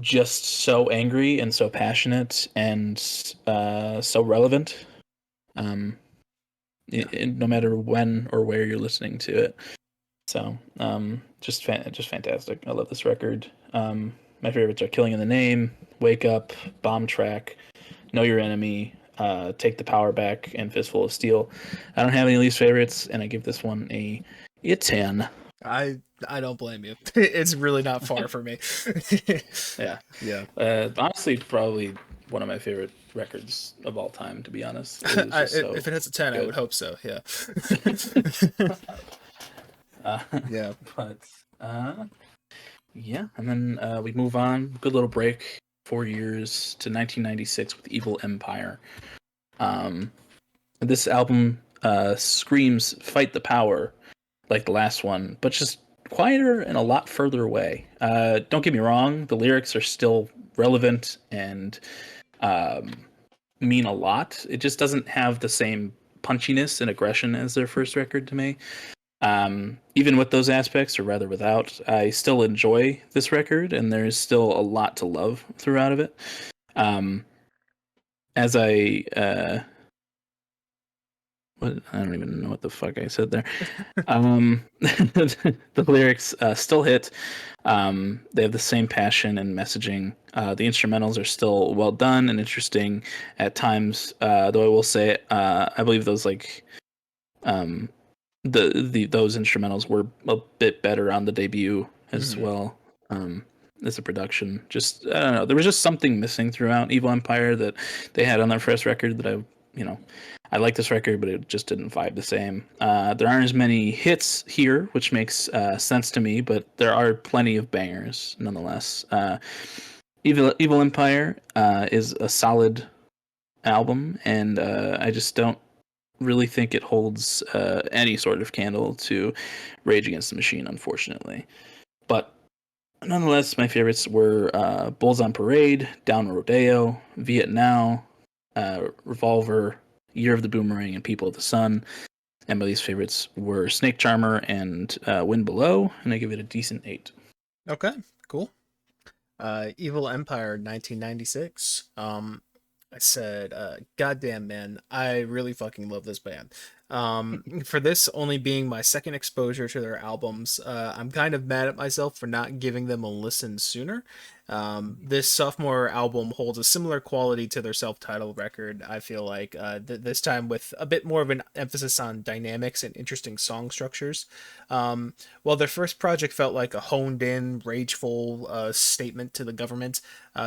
Just so angry and so passionate and so relevant. No matter when or where you're listening to it. So just fantastic. I love this record. My favorites are Killing in the Name, Wake Up, Bomb Track, Know Your Enemy, Take the Power Back, and Fistful of Steel. I don't have any least favorites, and I give this one a 10. I don't blame you. It's really not far for me. Yeah. Yeah. Honestly, probably one of my favorite records of all time, to be honest. If it hits a 10, good. I would hope so. Yeah. Yeah. But yeah, and then we move on. Good little break. 4 years to 1996 with Evil Empire. This album screams "Fight the Power" like the last one, but just quieter and a lot further away. Don't get me wrong; the lyrics are still relevant and mean a lot. It just doesn't have the same punchiness and aggression as their first record to me. Even with those aspects, or rather without, I still enjoy this record, and there's still a lot to love throughout of it. As I don't even know what the fuck I said there. The lyrics still hit. They have the same passion and messaging. The instrumentals are still well done and interesting at times. Though I will say, I believe those those instrumentals were a bit better on the debut as well as the production. Just I don't know, there was just something missing throughout Evil Empire that they had on their first record that I like this record, but it just didn't vibe the same. There aren't as many hits here, which makes sense to me, but there are plenty of bangers nonetheless. Evil Empire is a solid album, and I just don't really think it holds any sort of candle to Rage Against the Machine, unfortunately. But nonetheless, my favorites were Bulls on Parade, Down Rodeo, Viet Now, Revolver, Year of the Boomerang, and People of the Sun. And my least favorites were Snake Charmer and Wind Below, and I give it a decent 8. Okay, cool. Evil Empire 1996. I said, goddamn, man, I really fucking love this band. For this only being my second exposure to their albums, I'm kind of mad at myself for not giving them a listen sooner. This sophomore album holds a similar quality to their self-titled record, I feel like, this time with a bit more of an emphasis on dynamics and interesting song structures. While their first project felt like a honed-in, rageful statement to the government,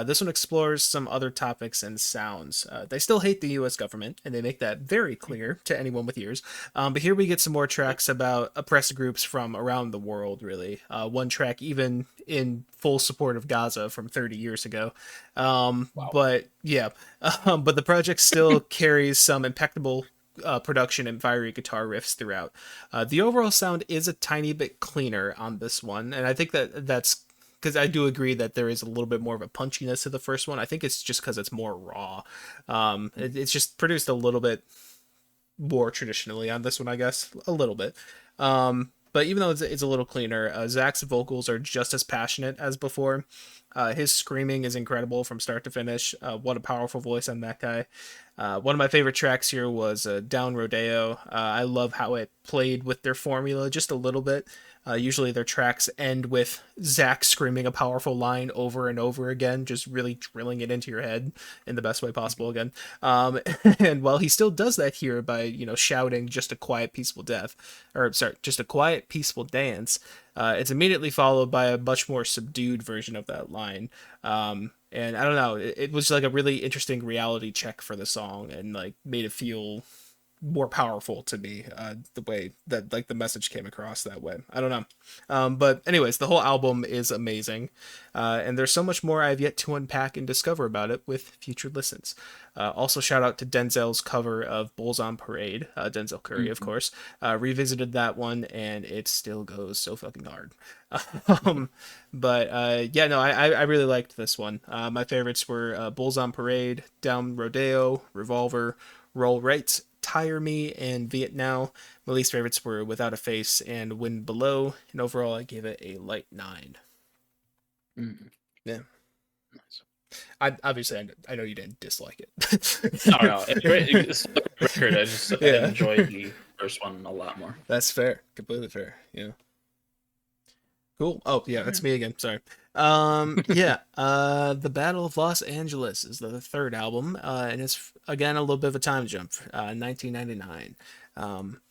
this one explores some other topics and sounds. They still hate the U.S. government, and they make that very clear to anyone with ears. But here we get some more tracks about oppressed groups from around the world, really. One track even in full support of Gaza from 30 years ago. Wow. But yeah, but the project still carries some impeccable production and fiery guitar riffs throughout. The overall sound is a tiny bit cleaner on this one, and I think that's because I do agree that there is a little bit more of a punchiness to the first one. I think it's just because it's more raw. It's just produced a little bit more traditionally on this one, I guess, a little bit. But even though it's a little cleaner, Zach's vocals are just as passionate as before. His screaming is incredible from start to finish. What a powerful voice on that guy. One of my favorite tracks here was Down Rodeo. I love how it played with their formula just a little bit. Usually their tracks end with Zach screaming a powerful line over and over again, just really drilling it into your head in the best way possible again. And while he still does that here by, shouting just a quiet, peaceful death, or sorry, just a quiet, peaceful dance, it's immediately followed by a much more subdued version of that line. And I don't know, it was like a really interesting reality check for the song and like made it feel more powerful to me, the way that like the message came across that way. I don't know. But anyways, the whole album is amazing, and there's so much more I've yet to unpack and discover about it with future listens. Also, shout out to Denzel's cover of Bulls on Parade, Denzel Curry, of Mhm. course. Revisited that one, and it still goes so fucking hard. um, but yeah, no, I really liked this one. My favorites were Bulls on Parade, Down Rodeo, Revolver, Roll Right, Tire Me, and Vietnam. My least favorites were Without a Face and Wind Below, and overall I gave it a light 9. Mm, Yeah, nice. I obviously I know you didn't dislike No, it. no, it's a great record. I Yeah, enjoyed the first one a lot more. that's fair, completely fair. Yeah, cool. Oh yeah, that's Alright. me again. Sorry. Yeah. The Battle of Los Angeles is the third album, and it's again a little bit of a time jump. 1999. Um,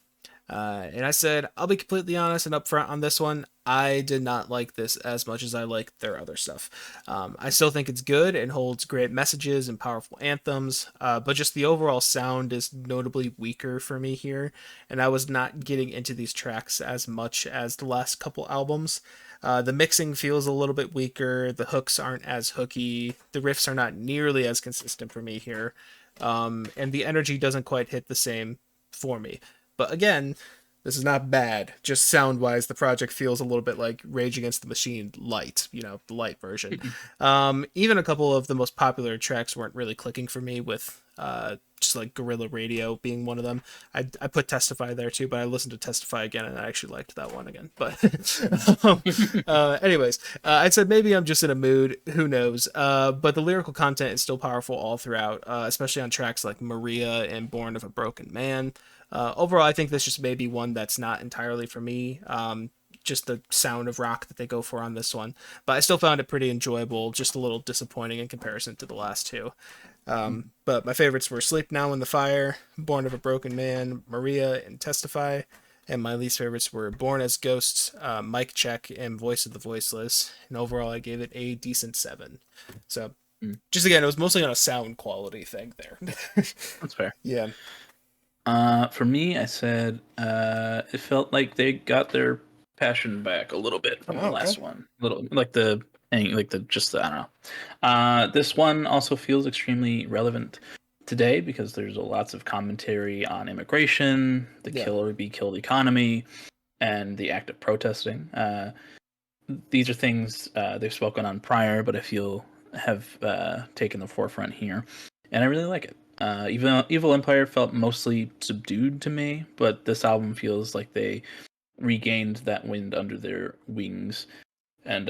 and I said, I'll be completely honest and upfront on this one. I did not like this as much as I like their other stuff. I still think it's good and holds great messages and powerful anthems, but just the overall sound is notably weaker for me here, and I was not getting into these tracks as much as the last couple albums. The mixing feels a little bit weaker, the hooks aren't as hooky, the riffs are not nearly as consistent for me here, and the energy doesn't quite hit the same for me. But again, this is not bad. Just sound wise, the project feels a little bit like Rage Against the Machine light, the light version. Even a couple of the most popular tracks weren't really clicking for me, with just like Guerrilla Radio being one of them. I put Testify there too, but I listened to Testify again and I actually liked that one again. But anyways, I said maybe I'm just in a mood. Who knows? But the lyrical content is still powerful all throughout, especially on tracks like Maria and Born of a Broken Man. Overall, I think this just may be one that's not entirely for me. Just the sound of rock that they go for on this one, but I still found it pretty enjoyable. Just a little disappointing in comparison to the last two. But my favorites were Sleep Now in the Fire, Born of a Broken Man, Maria, and Testify. And my least favorites were Born as Ghosts, Mike Check, and Voice of the Voiceless. And overall, I gave it a decent 7. So, just again, it was mostly on a sound quality thing there. That's fair. Yeah. For me, I said it felt like they got their passion back a little bit from the Oh, okay. last one. A little like the just the, I don't know. This one also feels extremely relevant today because there's lots of commentary on immigration, the Yeah. kill or be killed economy, and the act of protesting. These are things they've spoken on prior, but I feel have taken the forefront here, and I really like it. Evil Empire felt mostly subdued to me, but this album feels like they regained that wind under their wings and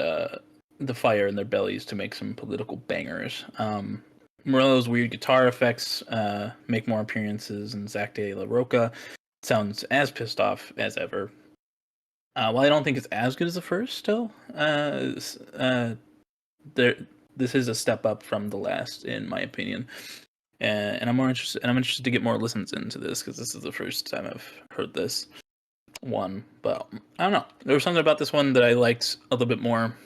the fire in their bellies to make some political bangers. Morello's weird guitar effects make more appearances, and Zach De La Roca sounds as pissed off as ever. While I don't think it's as good as the first, still, there this is a step up from the last, in my opinion. And I'm more interested, and I'm interested to get more listens into this because this is the first time I've heard this one. But I don't know. There was something about this one that I liked a little bit more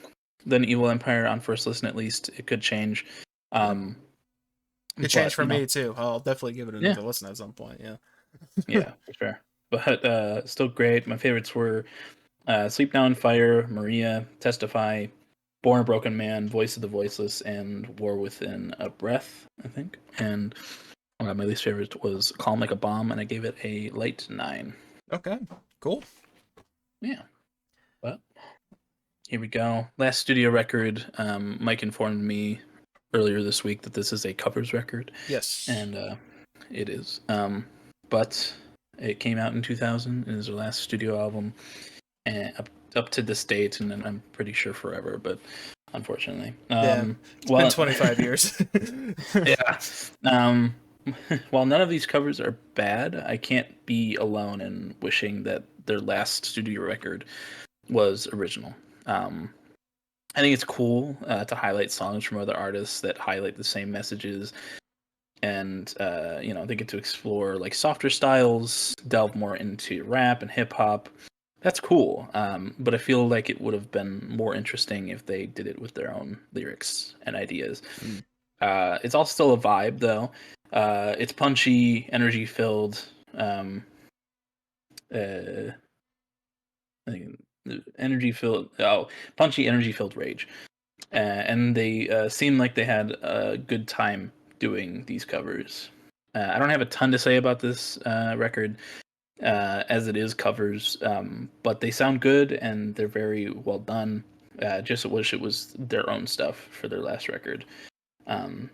than Evil Empire on first listen. At least it could change. Um, Could change but for me too. I'll definitely give it yeah, another listen at some point. Yeah. yeah, for sure. But still great. My favorites were Sleep Now in Fire, Maria, Testify, Born a Broken Man, Voice of the Voiceless, and War Within a Breath, I think. And my least favorite was Calm Like a Bomb, and I gave it a light 9. Okay. Cool. Yeah. But here we go. Last studio record. Mike informed me earlier this week that this is a covers record, Yes. and it is. But it came out in 2000. It is their last studio album, and up to this date, and then I'm pretty sure forever. But unfortunately, Yeah. It's been well, 25 years. yeah. Um, while none of these covers are bad, I can't be alone in wishing that their last studio record was original. Um, I think it's cool to highlight songs from other artists that highlight the same messages, and they get to explore like softer styles, delve more into rap and hip hop. That's cool, but I feel like it would have been more interesting if they did it with their own lyrics and ideas. Mm. It's all still a vibe though. It's punchy, energy filled. Uh, Energy filled. Oh, punchy, energy filled rage. And they seem like they had a good time doing these covers. I don't have a ton to say about this record, as it is covers, but they sound good and they're very well done. Just wish it was their own stuff for their last record. Um,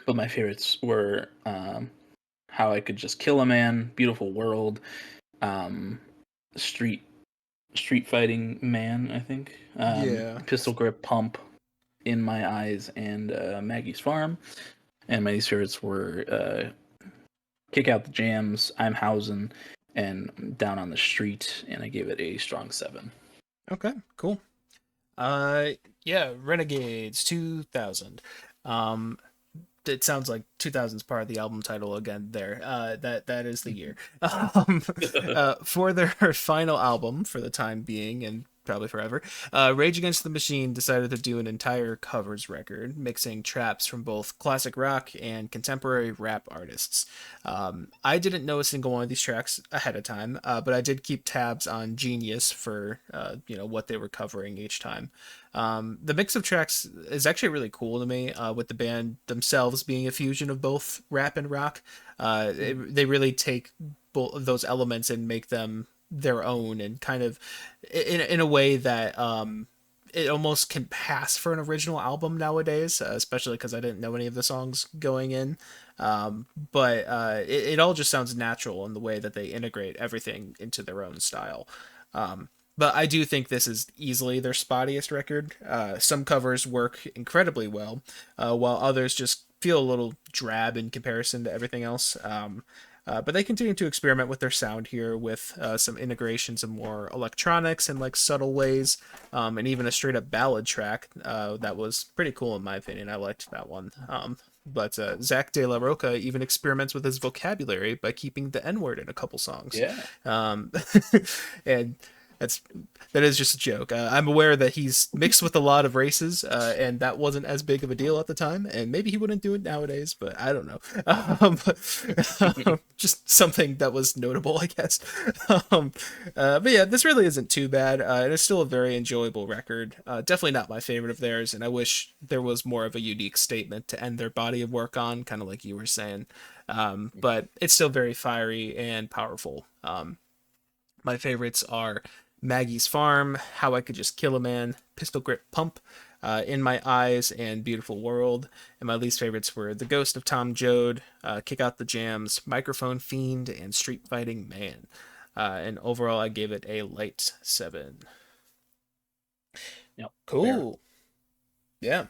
but my favorites were How I Could Just Kill a Man, Beautiful World, um, Street Street Fighting Man, I think, Yeah. Pistol Grip Pump, In My Eyes, and Maggie's Farm. And my least favorites were Kick Out the Jams, I'm Hausen, and Down on the Street, and I gave it a strong 7. Okay, cool. Uh, yeah, Renegades 2000. Um, it sounds like 2000's part of the album title again there. That is the year. Um, for their final album for the time being and probably forever, Rage Against the Machine decided to do an entire covers record, mixing traps from both classic rock and contemporary rap artists. I didn't know a single one of these tracks ahead of time, but I did keep tabs on Genius for what they were covering each time. The mix of tracks is actually really cool to me, with the band themselves being a fusion of both rap and rock. They really take both of those elements and make them their own, and kind of in a way that it almost can pass for an original album nowadays, especially because I didn't know any of the songs going in. But it all just sounds natural in the way that they integrate everything into their own style. But I do think this is easily their spottiest record. Some covers work incredibly well, while others just feel a little drab in comparison to everything else. But they continue to experiment with their sound here, with some integrations of more electronics and like subtle ways, and even a straight up ballad track that was pretty cool in my opinion. I liked that one. But Zach De La Roca even experiments with his vocabulary by keeping the N word in a couple songs. Yeah. Um, and that's that is just a joke. I'm aware that he's mixed with a lot of races, and that wasn't as big of a deal at the time, and maybe he wouldn't do it nowadays, but I don't know. Just something that was notable, I guess. But yeah, this really isn't too bad. It's still a very enjoyable record. Definitely not my favorite of theirs, and I wish there was more of a unique statement to end their body of work on, kind of like you were saying. But it's still very fiery and powerful. My favorites are Maggie's Farm, How I Could Just Kill a Man, Pistol Grip Pump, In My Eyes, and Beautiful World. And my least favorites were The Ghost of Tom Joad, Kick Out the Jams, Microphone Fiend, and Street Fighting Man. And overall, I gave it a light 7. Yep. Cool. Yeah.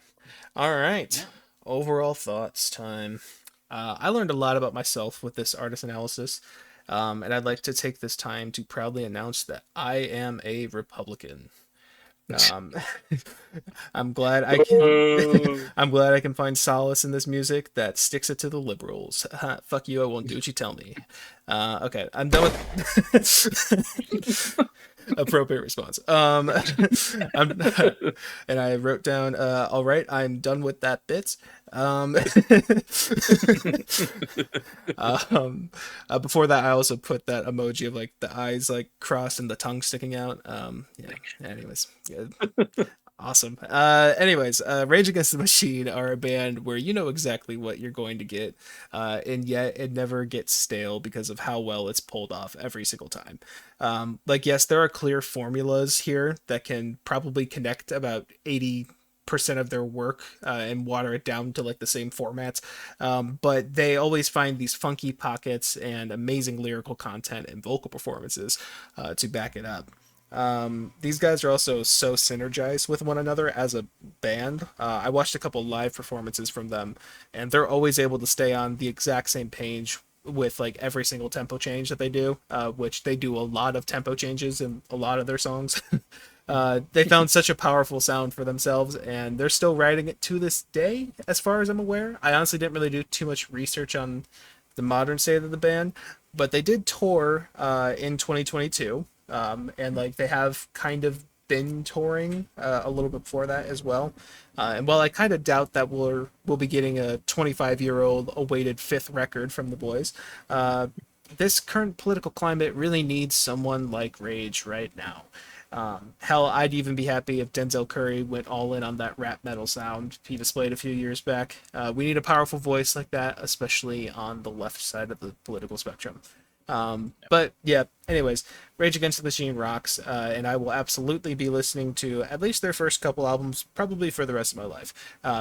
All right. Yeah. Overall thoughts time. I learned a lot about myself with this artist analysis. And I'd like to take this time to proudly announce that I am a Republican. Um, I'm glad I can. I'm glad I can find solace in this music that sticks it to the liberals. Fuck you! I won't do what you tell me. Okay, I'm done with. Appropriate response. I'm, and I wrote down, all right, I'm done with that bit. Before that, I also put that emoji of like the eyes like crossed and the tongue sticking out. Yeah. Anyways, yeah. Awesome. Rage Against the Machine are a band where you know exactly what you're going to get, and yet it never gets stale because of how well it's pulled off every single time. Yes, there are clear formulas here that can probably connect about 80% of their work, and water it down to like the same formats. But they always find these funky pockets and amazing lyrical content and vocal performances to back it up. These guys are also so synergized with one another as a band. I watched a couple live performances from them, and they're always able to stay on the exact same page with like every single tempo change that they do, which they do a lot of tempo changes in a lot of their songs. They found such a powerful sound for themselves, and they're still writing it to this day, as far as I'm aware. I honestly didn't really do too much research on the modern state of the band, but they did tour in 2022, and like they have kind of been touring a little bit before that as well. And while I kind of doubt that we'll be getting a 25-year-old awaited fifth record from the boys, this current political climate really needs someone like Rage right now. Hell, I'd even be happy if Denzel Curry went all in on that rap metal sound he displayed a few years back. We need a powerful voice like that, especially on the left side of the political spectrum. But yeah, anyways, Rage Against the Machine rocks, and I will absolutely be listening to at least their first couple albums, probably for the rest of my life.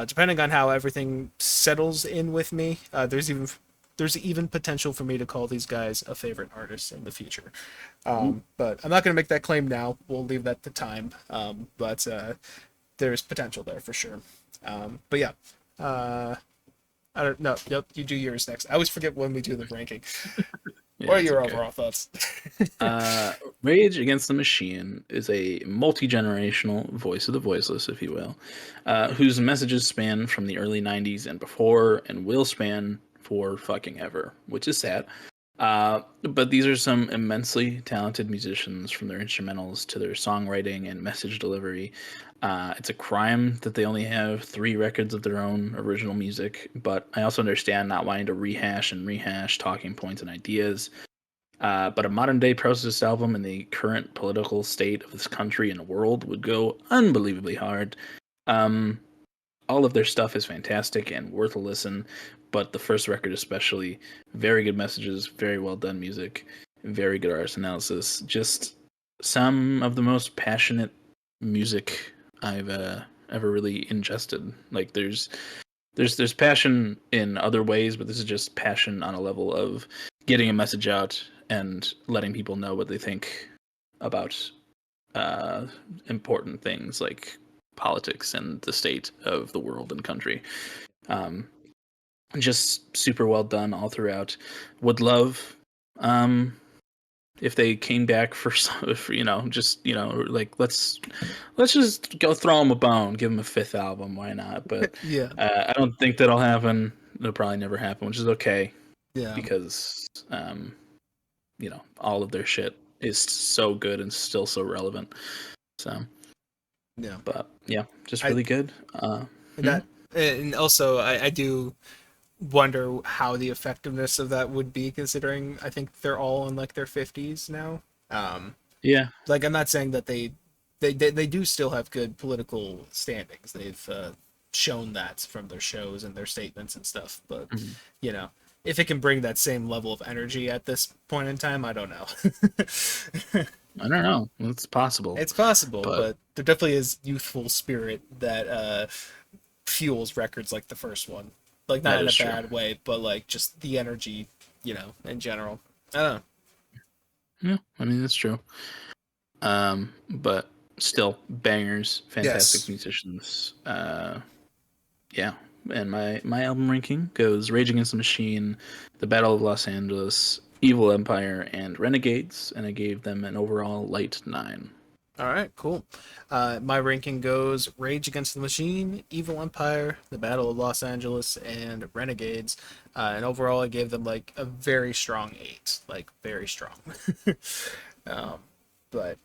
Depending on how everything settles in with me, there's even potential for me to call these guys a favorite artist in the future. But I'm not going to make that claim now. We'll leave that to time. But there's potential there for sure. But yeah, I don't know. Yep, you do yours next. I always forget when we do the ranking. Yeah, What are it's your okay. overall thoughts? Rage Against the Machine is a multi-generational voice of the voiceless, if you will, whose messages span from the early 90s and before and will span for fucking ever, which is sad. But these are some immensely talented musicians, from their instrumentals to their songwriting and message delivery. It's a crime that they only have 3 records of their own original music, but I also understand not wanting to rehash talking points and ideas. But a modern day protest album in the current political state of this country and world would go unbelievably hard. Um, all of their stuff is fantastic and worth a listen, but the first record especially, very good messages, very well done music, very good artist analysis. Just some of the most passionate music I've ever really ingested. Like there's passion in other ways, but this is just passion on a level of getting a message out and letting people know what they think about uh, important things like politics and the state of the world and country. Um, just super well done all throughout. Would love um, if they came back for just like let's just go throw them a bone, give them a fifth album, why not? But Yeah, I don't think that'll happen. It'll probably never happen, which is okay yeah, because all of their shit is so good and still so relevant. So, yeah. but yeah, just I really good. Hmm? that and also I do wonder how the effectiveness of that would be, considering I think they're all in like their 50s now. Um, Yeah. like I'm not saying that they do still have good political standings. They've shown that from their shows and their statements and stuff. But Mhm. you know, if it can bring that same level of energy at this point in time, I don't know. I don't know. It's possible, It's possible, but but there definitely is youthful spirit that fuels records like the first one. Like not that in a is true. bad way, but like just the energy, in general. I don't know. Yeah, I mean that's true. But still bangers, fantastic Yes. musicians. Yeah. And my album ranking goes Rage Against the Machine, The Battle of Los Angeles, Evil Empire, and Renegades, and I gave them an overall light 9. All right, cool. My ranking goes Rage Against the Machine, Evil Empire, The Battle of Los Angeles, and Renegades. And overall, I gave them like a very strong 8. Like, very strong. um, but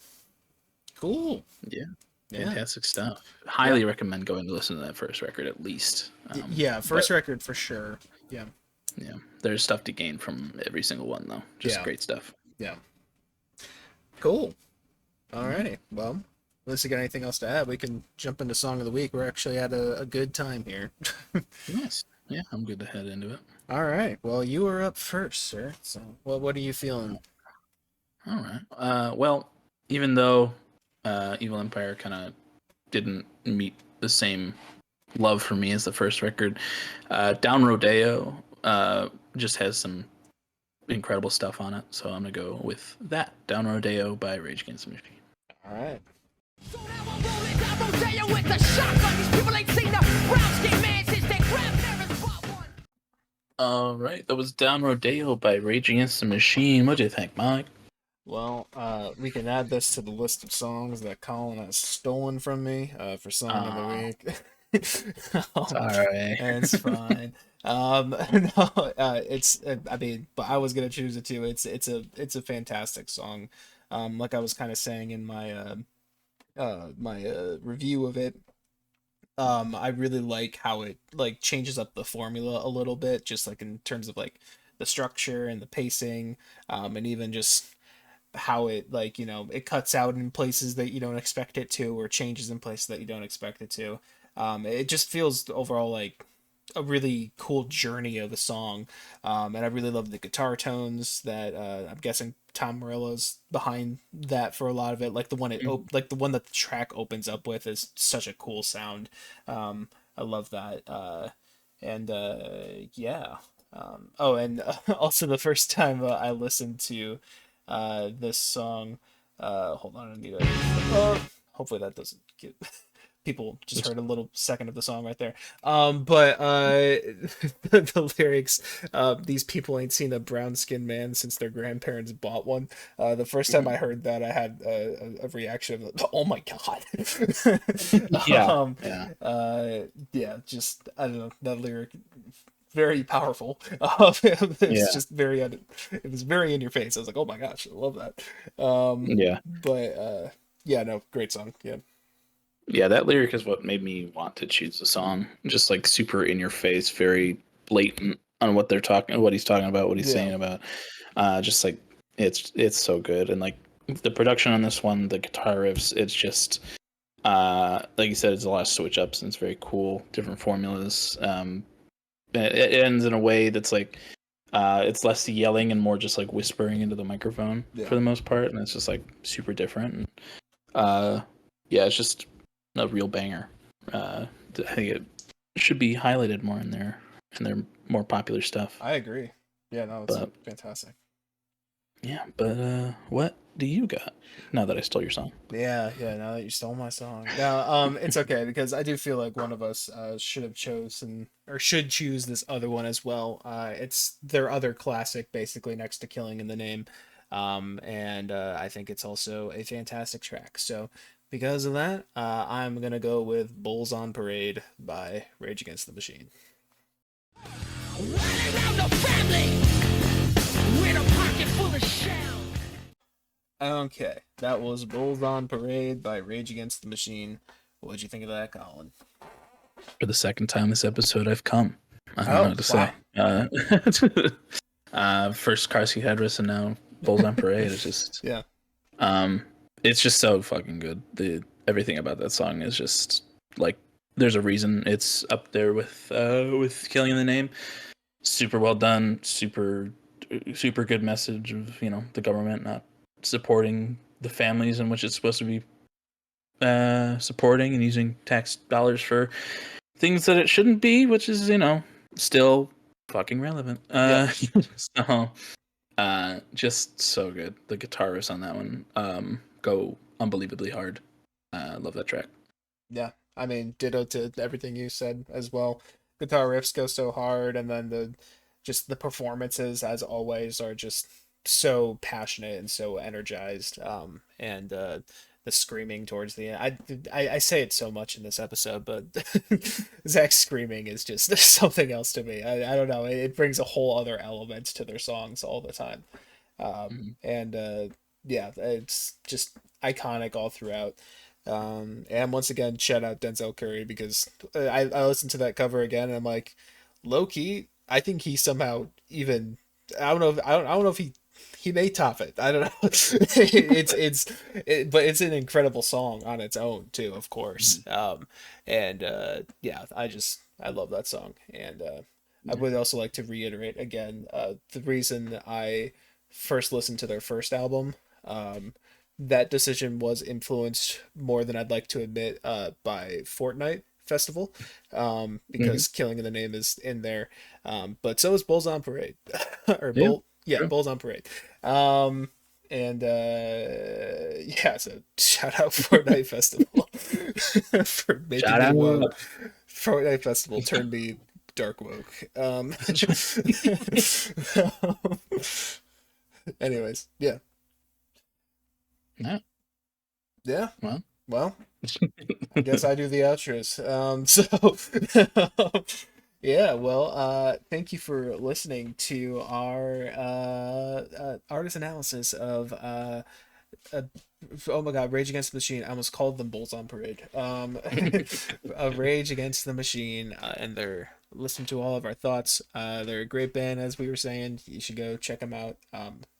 cool. Yeah, Yeah. fantastic stuff. Yeah. Highly recommend going to listen to that first record at least. Yeah, But first record for sure. Yeah. yeah, there's stuff to gain from every single one though. Just Yeah. great stuff. Yeah. Cool. Yeah. Alrighty. Well, unless you got anything else to add, we can jump into Song of the Week. We're actually at a good time here. Nice. Yeah, I'm good to head into it. All right. Well, you are up first, sir. So, what are you feeling? All right. Well, even though Evil Empire kind of didn't meet the same love for me as the first record, Down Rodeo just has some incredible stuff on it. So I'm gonna go with that. Down Rodeo by Rage Against the Machine. All right. So now I'm rolling down Rodeo with the shotgun. These people ain't seen the brown skin man since they grabbed Aaron's part one. All right, that was Down Rodeo by Rage Against the Machine. What do you think, Mike? Well, we can add this to the list of songs that Colin has stolen from me for Song of the Week. Sorry. And it's fine. No, it's I mean, but I was gonna choose it too. It's a fantastic song. Like I was kind of saying in my review of it, I really like how it like changes up the formula a little bit, just like in terms of like the structure and the pacing, and even just how it like it cuts out in places that you don't expect it to, or changes in places that you don't expect it to. It just feels overall like a really cool journey of a song, and I really love the guitar tones that I'm guessing Tom Morello's behind that for a lot of it. Like the one like the one that the track opens up with is such a cool sound. I love that, and yeah. Oh, and also the first time I listened to this song. Hold on, I need a. Hopefully that doesn't get. People just heard a little second of the song right there. But the lyrics, these people ain't seen a brown skinned man since their grandparents bought one. The first time I heard that, I had a reaction of, oh my God. Yeah, yeah, Yeah, just, I don't know, that lyric, very powerful. It's yeah, just it was very in your face. I was like, oh my gosh, I love that. yeah. But yeah, no, great song. Yeah. Yeah, that lyric is what made me want to choose the song. Just like super in your face, very blatant on what they're talking, what he's talking about, what he's Yeah. saying about. Just like it's so good, and like the production on this one, the guitar riffs, it's just like you said, it's a lot of switch ups and it's very cool, different formulas. It ends in a way that's like it's less yelling and more just like whispering into the microphone Yeah. for the most part, and it's just like super different. And uh, yeah, it's just a real banger. I think it should be highlighted more in their more popular stuff. I agree. Yeah, no, it's But fantastic. yeah, but what do you got now that I stole your song? Yeah, yeah, now that you stole my song. Now, it's okay because I do feel like one of us should have chosen or should choose this other one as well. It's their other classic, basically next to Killing in the Name. And I think it's also a fantastic track. So because of that, I'm gonna go with Bulls on Parade by Rage Against the Machine. Running around the family with a pocket full of shells. Okay, that was Bulls on Parade by Rage Against the Machine. What'd you think of that, Colin? For the second time this episode, I've come. I don't know Oh, what to wow. say. First car seat headrest and now Bulls on Parade. It's just Yeah. um, it's just so fucking good. Everything about that song is just like there's a reason it's up there with Killing in the Name. Super well done. Super good message of the government not supporting the families in which it's supposed to be supporting and using tax dollars for things that it shouldn't be, which is still fucking relevant. Yeah. So just so good. The guitar riffs on that one go unbelievably hard. Love that track. Yeah. I mean, ditto to everything you said as well. Guitar riffs go so hard, and then the performances, as always, are just so passionate and so energized. And the screaming towards the end. I say it so much in this episode, but Zach's screaming is just something else to me. I don't know. It brings a whole other element to their songs all the time. And yeah, it's just iconic all throughout. And once again, shout out Denzel Curry because I listened to that cover again and I'm like, low key, I think he somehow even I don't know if he may top it. I don't know. But it's an incredible song on its own too, of course. And yeah, I love that song. And I would also like to reiterate again the reason I first listened to their first album. That decision was influenced more than I'd like to admit by Fortnite Festival, because Killing in the Name is in there, but so is Bulls on Parade, or Yeah, Bull, yeah, true. Bulls on Parade. Um, And yeah, so shout out Fortnite Festival for making Shout me out. woke. Fortnite Festival turned me dark woke. Anyways, yeah, Yeah, yeah. well. Well, I guess I do the outros. Yeah, well, thank you for listening to our artist analysis of uh, oh my God, Rage Against the Machine. I almost called them Bulls on Parade. Rage Against the Machine, and they're listen to all of our thoughts. They're a great band, as we were saying. You should go check them out,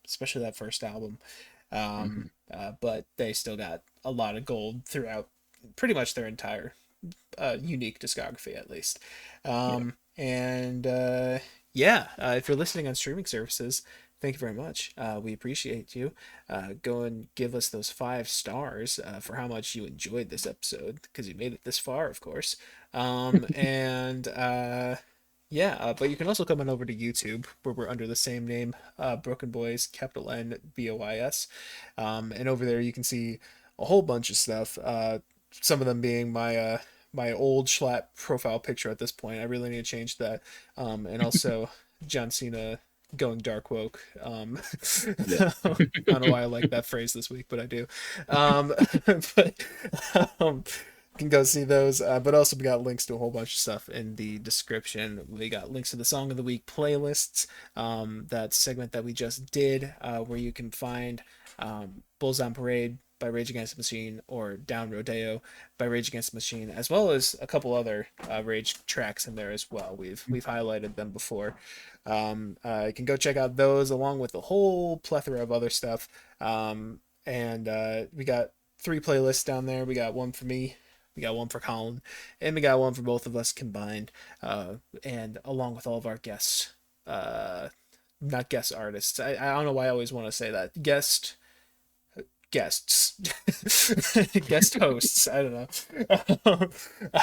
especially that first album. Mhm. But they still got a lot of gold throughout pretty much their entire unique discography, at least. Yeah. And yeah, if you're listening on streaming services, thank you very much. We appreciate you. Go and give us those 5 stars for how much you enjoyed this episode, because you made it this far, of course. And yeah, but you can also come on over to YouTube, where we're under the same name, Broken Boys, capital N BOIS. And over there you can see a whole bunch of stuff. Some of them being my old Schlatt profile picture at this point. I really need to change that. And also John Cena going dark woke. Yeah. I don't know why I like that phrase this week, but I do. But you can go see those. But also we got links to a whole bunch of stuff in the description. We got links to the Song of the Week playlists, that segment that we just did, where you can find Bulls on Parade by Rage Against the Machine or Down Rodeo by Rage Against the Machine, as well as a couple other Rage tracks in there as well. We've highlighted them before. You can go check out those along with a whole plethora of other stuff. And we got 3 playlists down there. We got one for me, we got one for Colin, and we got one for both of us combined. And along with all of our guests, not guest artists. I don't know why I always want to say that. Guests guest hosts, I don't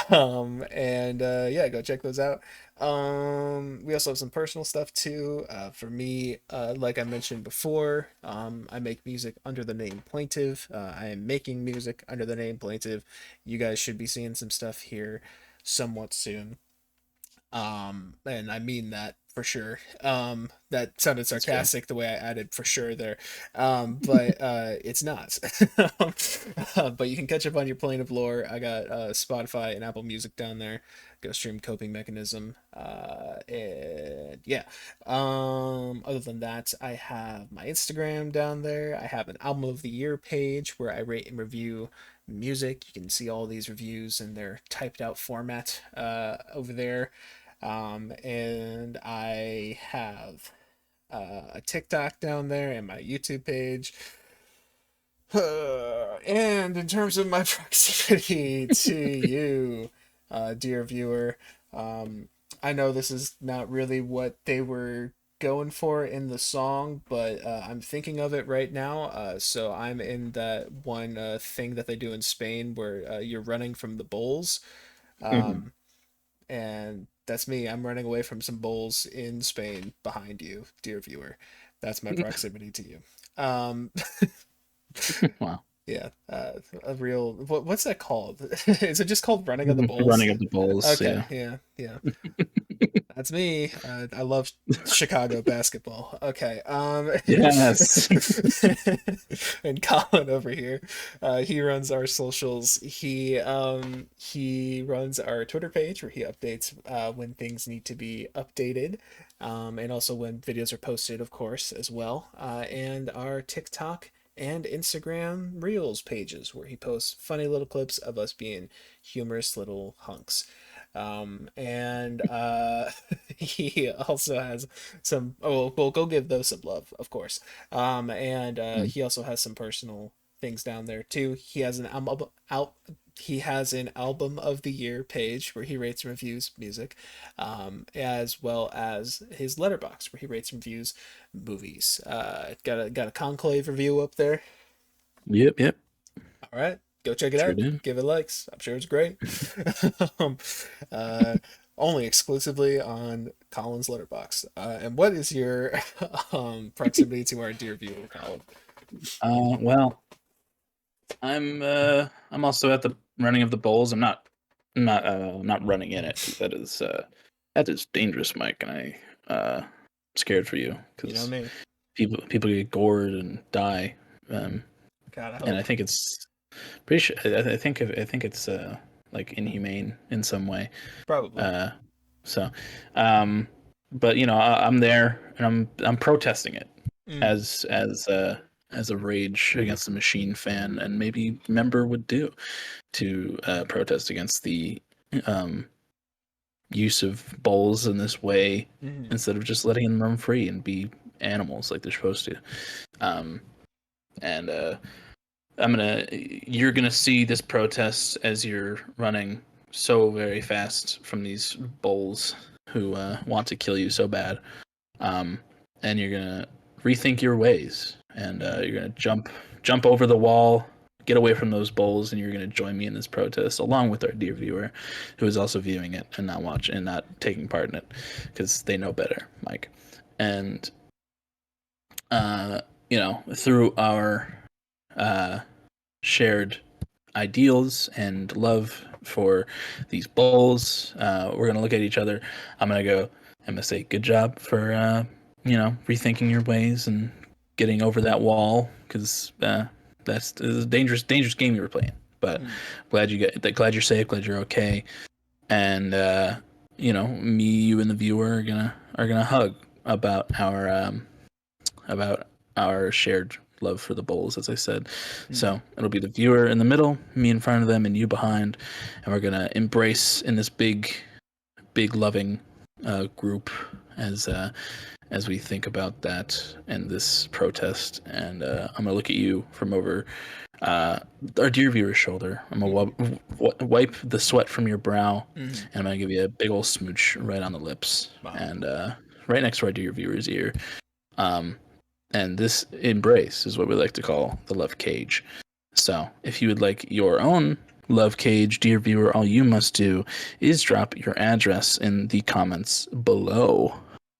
know. And yeah, go check those out. We also have some personal stuff too. For me, like I mentioned before, I make music under the name Plaintive. I am making music under the name Plaintive. You guys should be seeing some stuff here somewhat soon. And I mean that for sure. That sounded That's good. sarcastic the way I added for sure there. But it's not. But you can catch up on your plane of lore. I got Spotify and Apple Music down there. Go stream Coping Mechanism. And yeah. Other than that, I have my Instagram down there. I have an album of the year page where I rate and review music. You can see all these reviews in their typed out format over there. And I have a TikTok down there and my YouTube page. And in terms of my proximity to you, dear viewer, I know this is not really what they were going for in the song, but I'm thinking of it right now. So I'm in that one thing that they do in Spain where you're running from the bulls. Mhm. And that's me. I'm running away from some bulls in Spain behind you, dear viewer. That's my proximity to you. Um, Wow. yeah, a real what's that called? Is it just called running of the bulls? Running of the bulls. Okay, Yeah. yeah, yeah. That's me. I love Chicago basketball. Okay. Yes. And Colin over here, he runs our socials. He runs our Twitter page where he updates when things need to be updated, and also when videos are posted, of course, as well. And our TikTok and Instagram Reels pages where he posts funny little clips of us being humorous little hunks. And he also has some, oh, well, go give those some love, of course. And Mm. he also has some personal things down there too. He has an album of the year page where he rates and reviews music, as well as his letterbox where he rates and reviews movies. Got a Conclave review up there. Yep. Yep. All right, go check it Sure out. do. Give it likes. I'm sure it's great. um, uh, Only exclusively on Colin's letterbox. And what is your proximity to our dear viewer, Colin? Well, I'm also at the running of the bulls. I'm not running in it, 'cause that is dangerous, Mike, and scared for you You know because me. people get gored and die. Um, God, I and I hope. think it's pretty sure. I think it's like inhumane in some way. Probably. Uh, so, um, but I'm there and I'm protesting it Mm. as a Rage Against the Machine fan and maybe member would do to protest against the um, use of bulls in this way Mm. instead of just letting them roam free and be animals like they're supposed to. Um, and you're gonna see this protest as you're running so very fast from these bulls who want to kill you so bad. Um, and you're gonna rethink your ways, and you're gonna jump over the wall, get away from those bulls, and you're gonna join me in this protest along with our dear viewer, who is also viewing it and not watching and not taking part in it because they know better, Mike. And through our uh, shared ideals and love for these bulls, we're gonna look at each other. I'm gonna say good job for rethinking your ways and getting over that wall because that's a dangerous game you were playing. But Mm. glad you're safe, glad you're okay, and me, you, and the viewer are gonna hug about our shared love for the bulls, as I said. Mm. So it'll be the viewer in the middle, me in front of them, and you behind, and we're gonna embrace in this big, loving group as we think about that and this protest. And I'm gonna look at you from over our dear viewer's shoulder. I'm gonna wipe the sweat from your brow, Mm. and I'm gonna give you a big old smooch right on the lips, Wow. and right next to our dear viewer's ear. Um, and this embrace is what we like to call the love cage. So if you would like your own love cage, dear viewer, all you must do is drop your address in the comments below.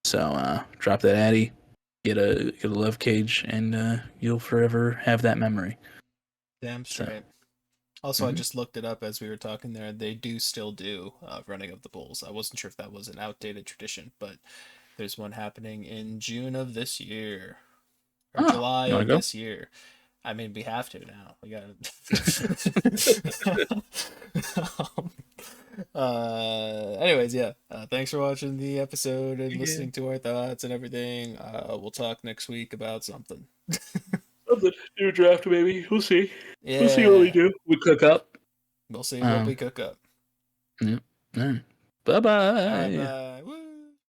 So drop that addy, get a love cage, and you'll forever have that memory. Damn So straight. Also, I just looked it up as we were talking there. They do still do running of the bulls. I wasn't sure if that was an outdated tradition, but there's one happening in June of this year or oh, July you want of to go? this year. I mean, we have to now. We got anyways, yeah. Thanks for watching the episode and Yeah. listening to our thoughts and everything. We'll talk next week about something. Something. Do a draft, maybe. We'll see. We'll see what we Yeah. do. We cook up. We'll see what we cook up. Yeah. All right. Bye All right, bye. bye. Woo.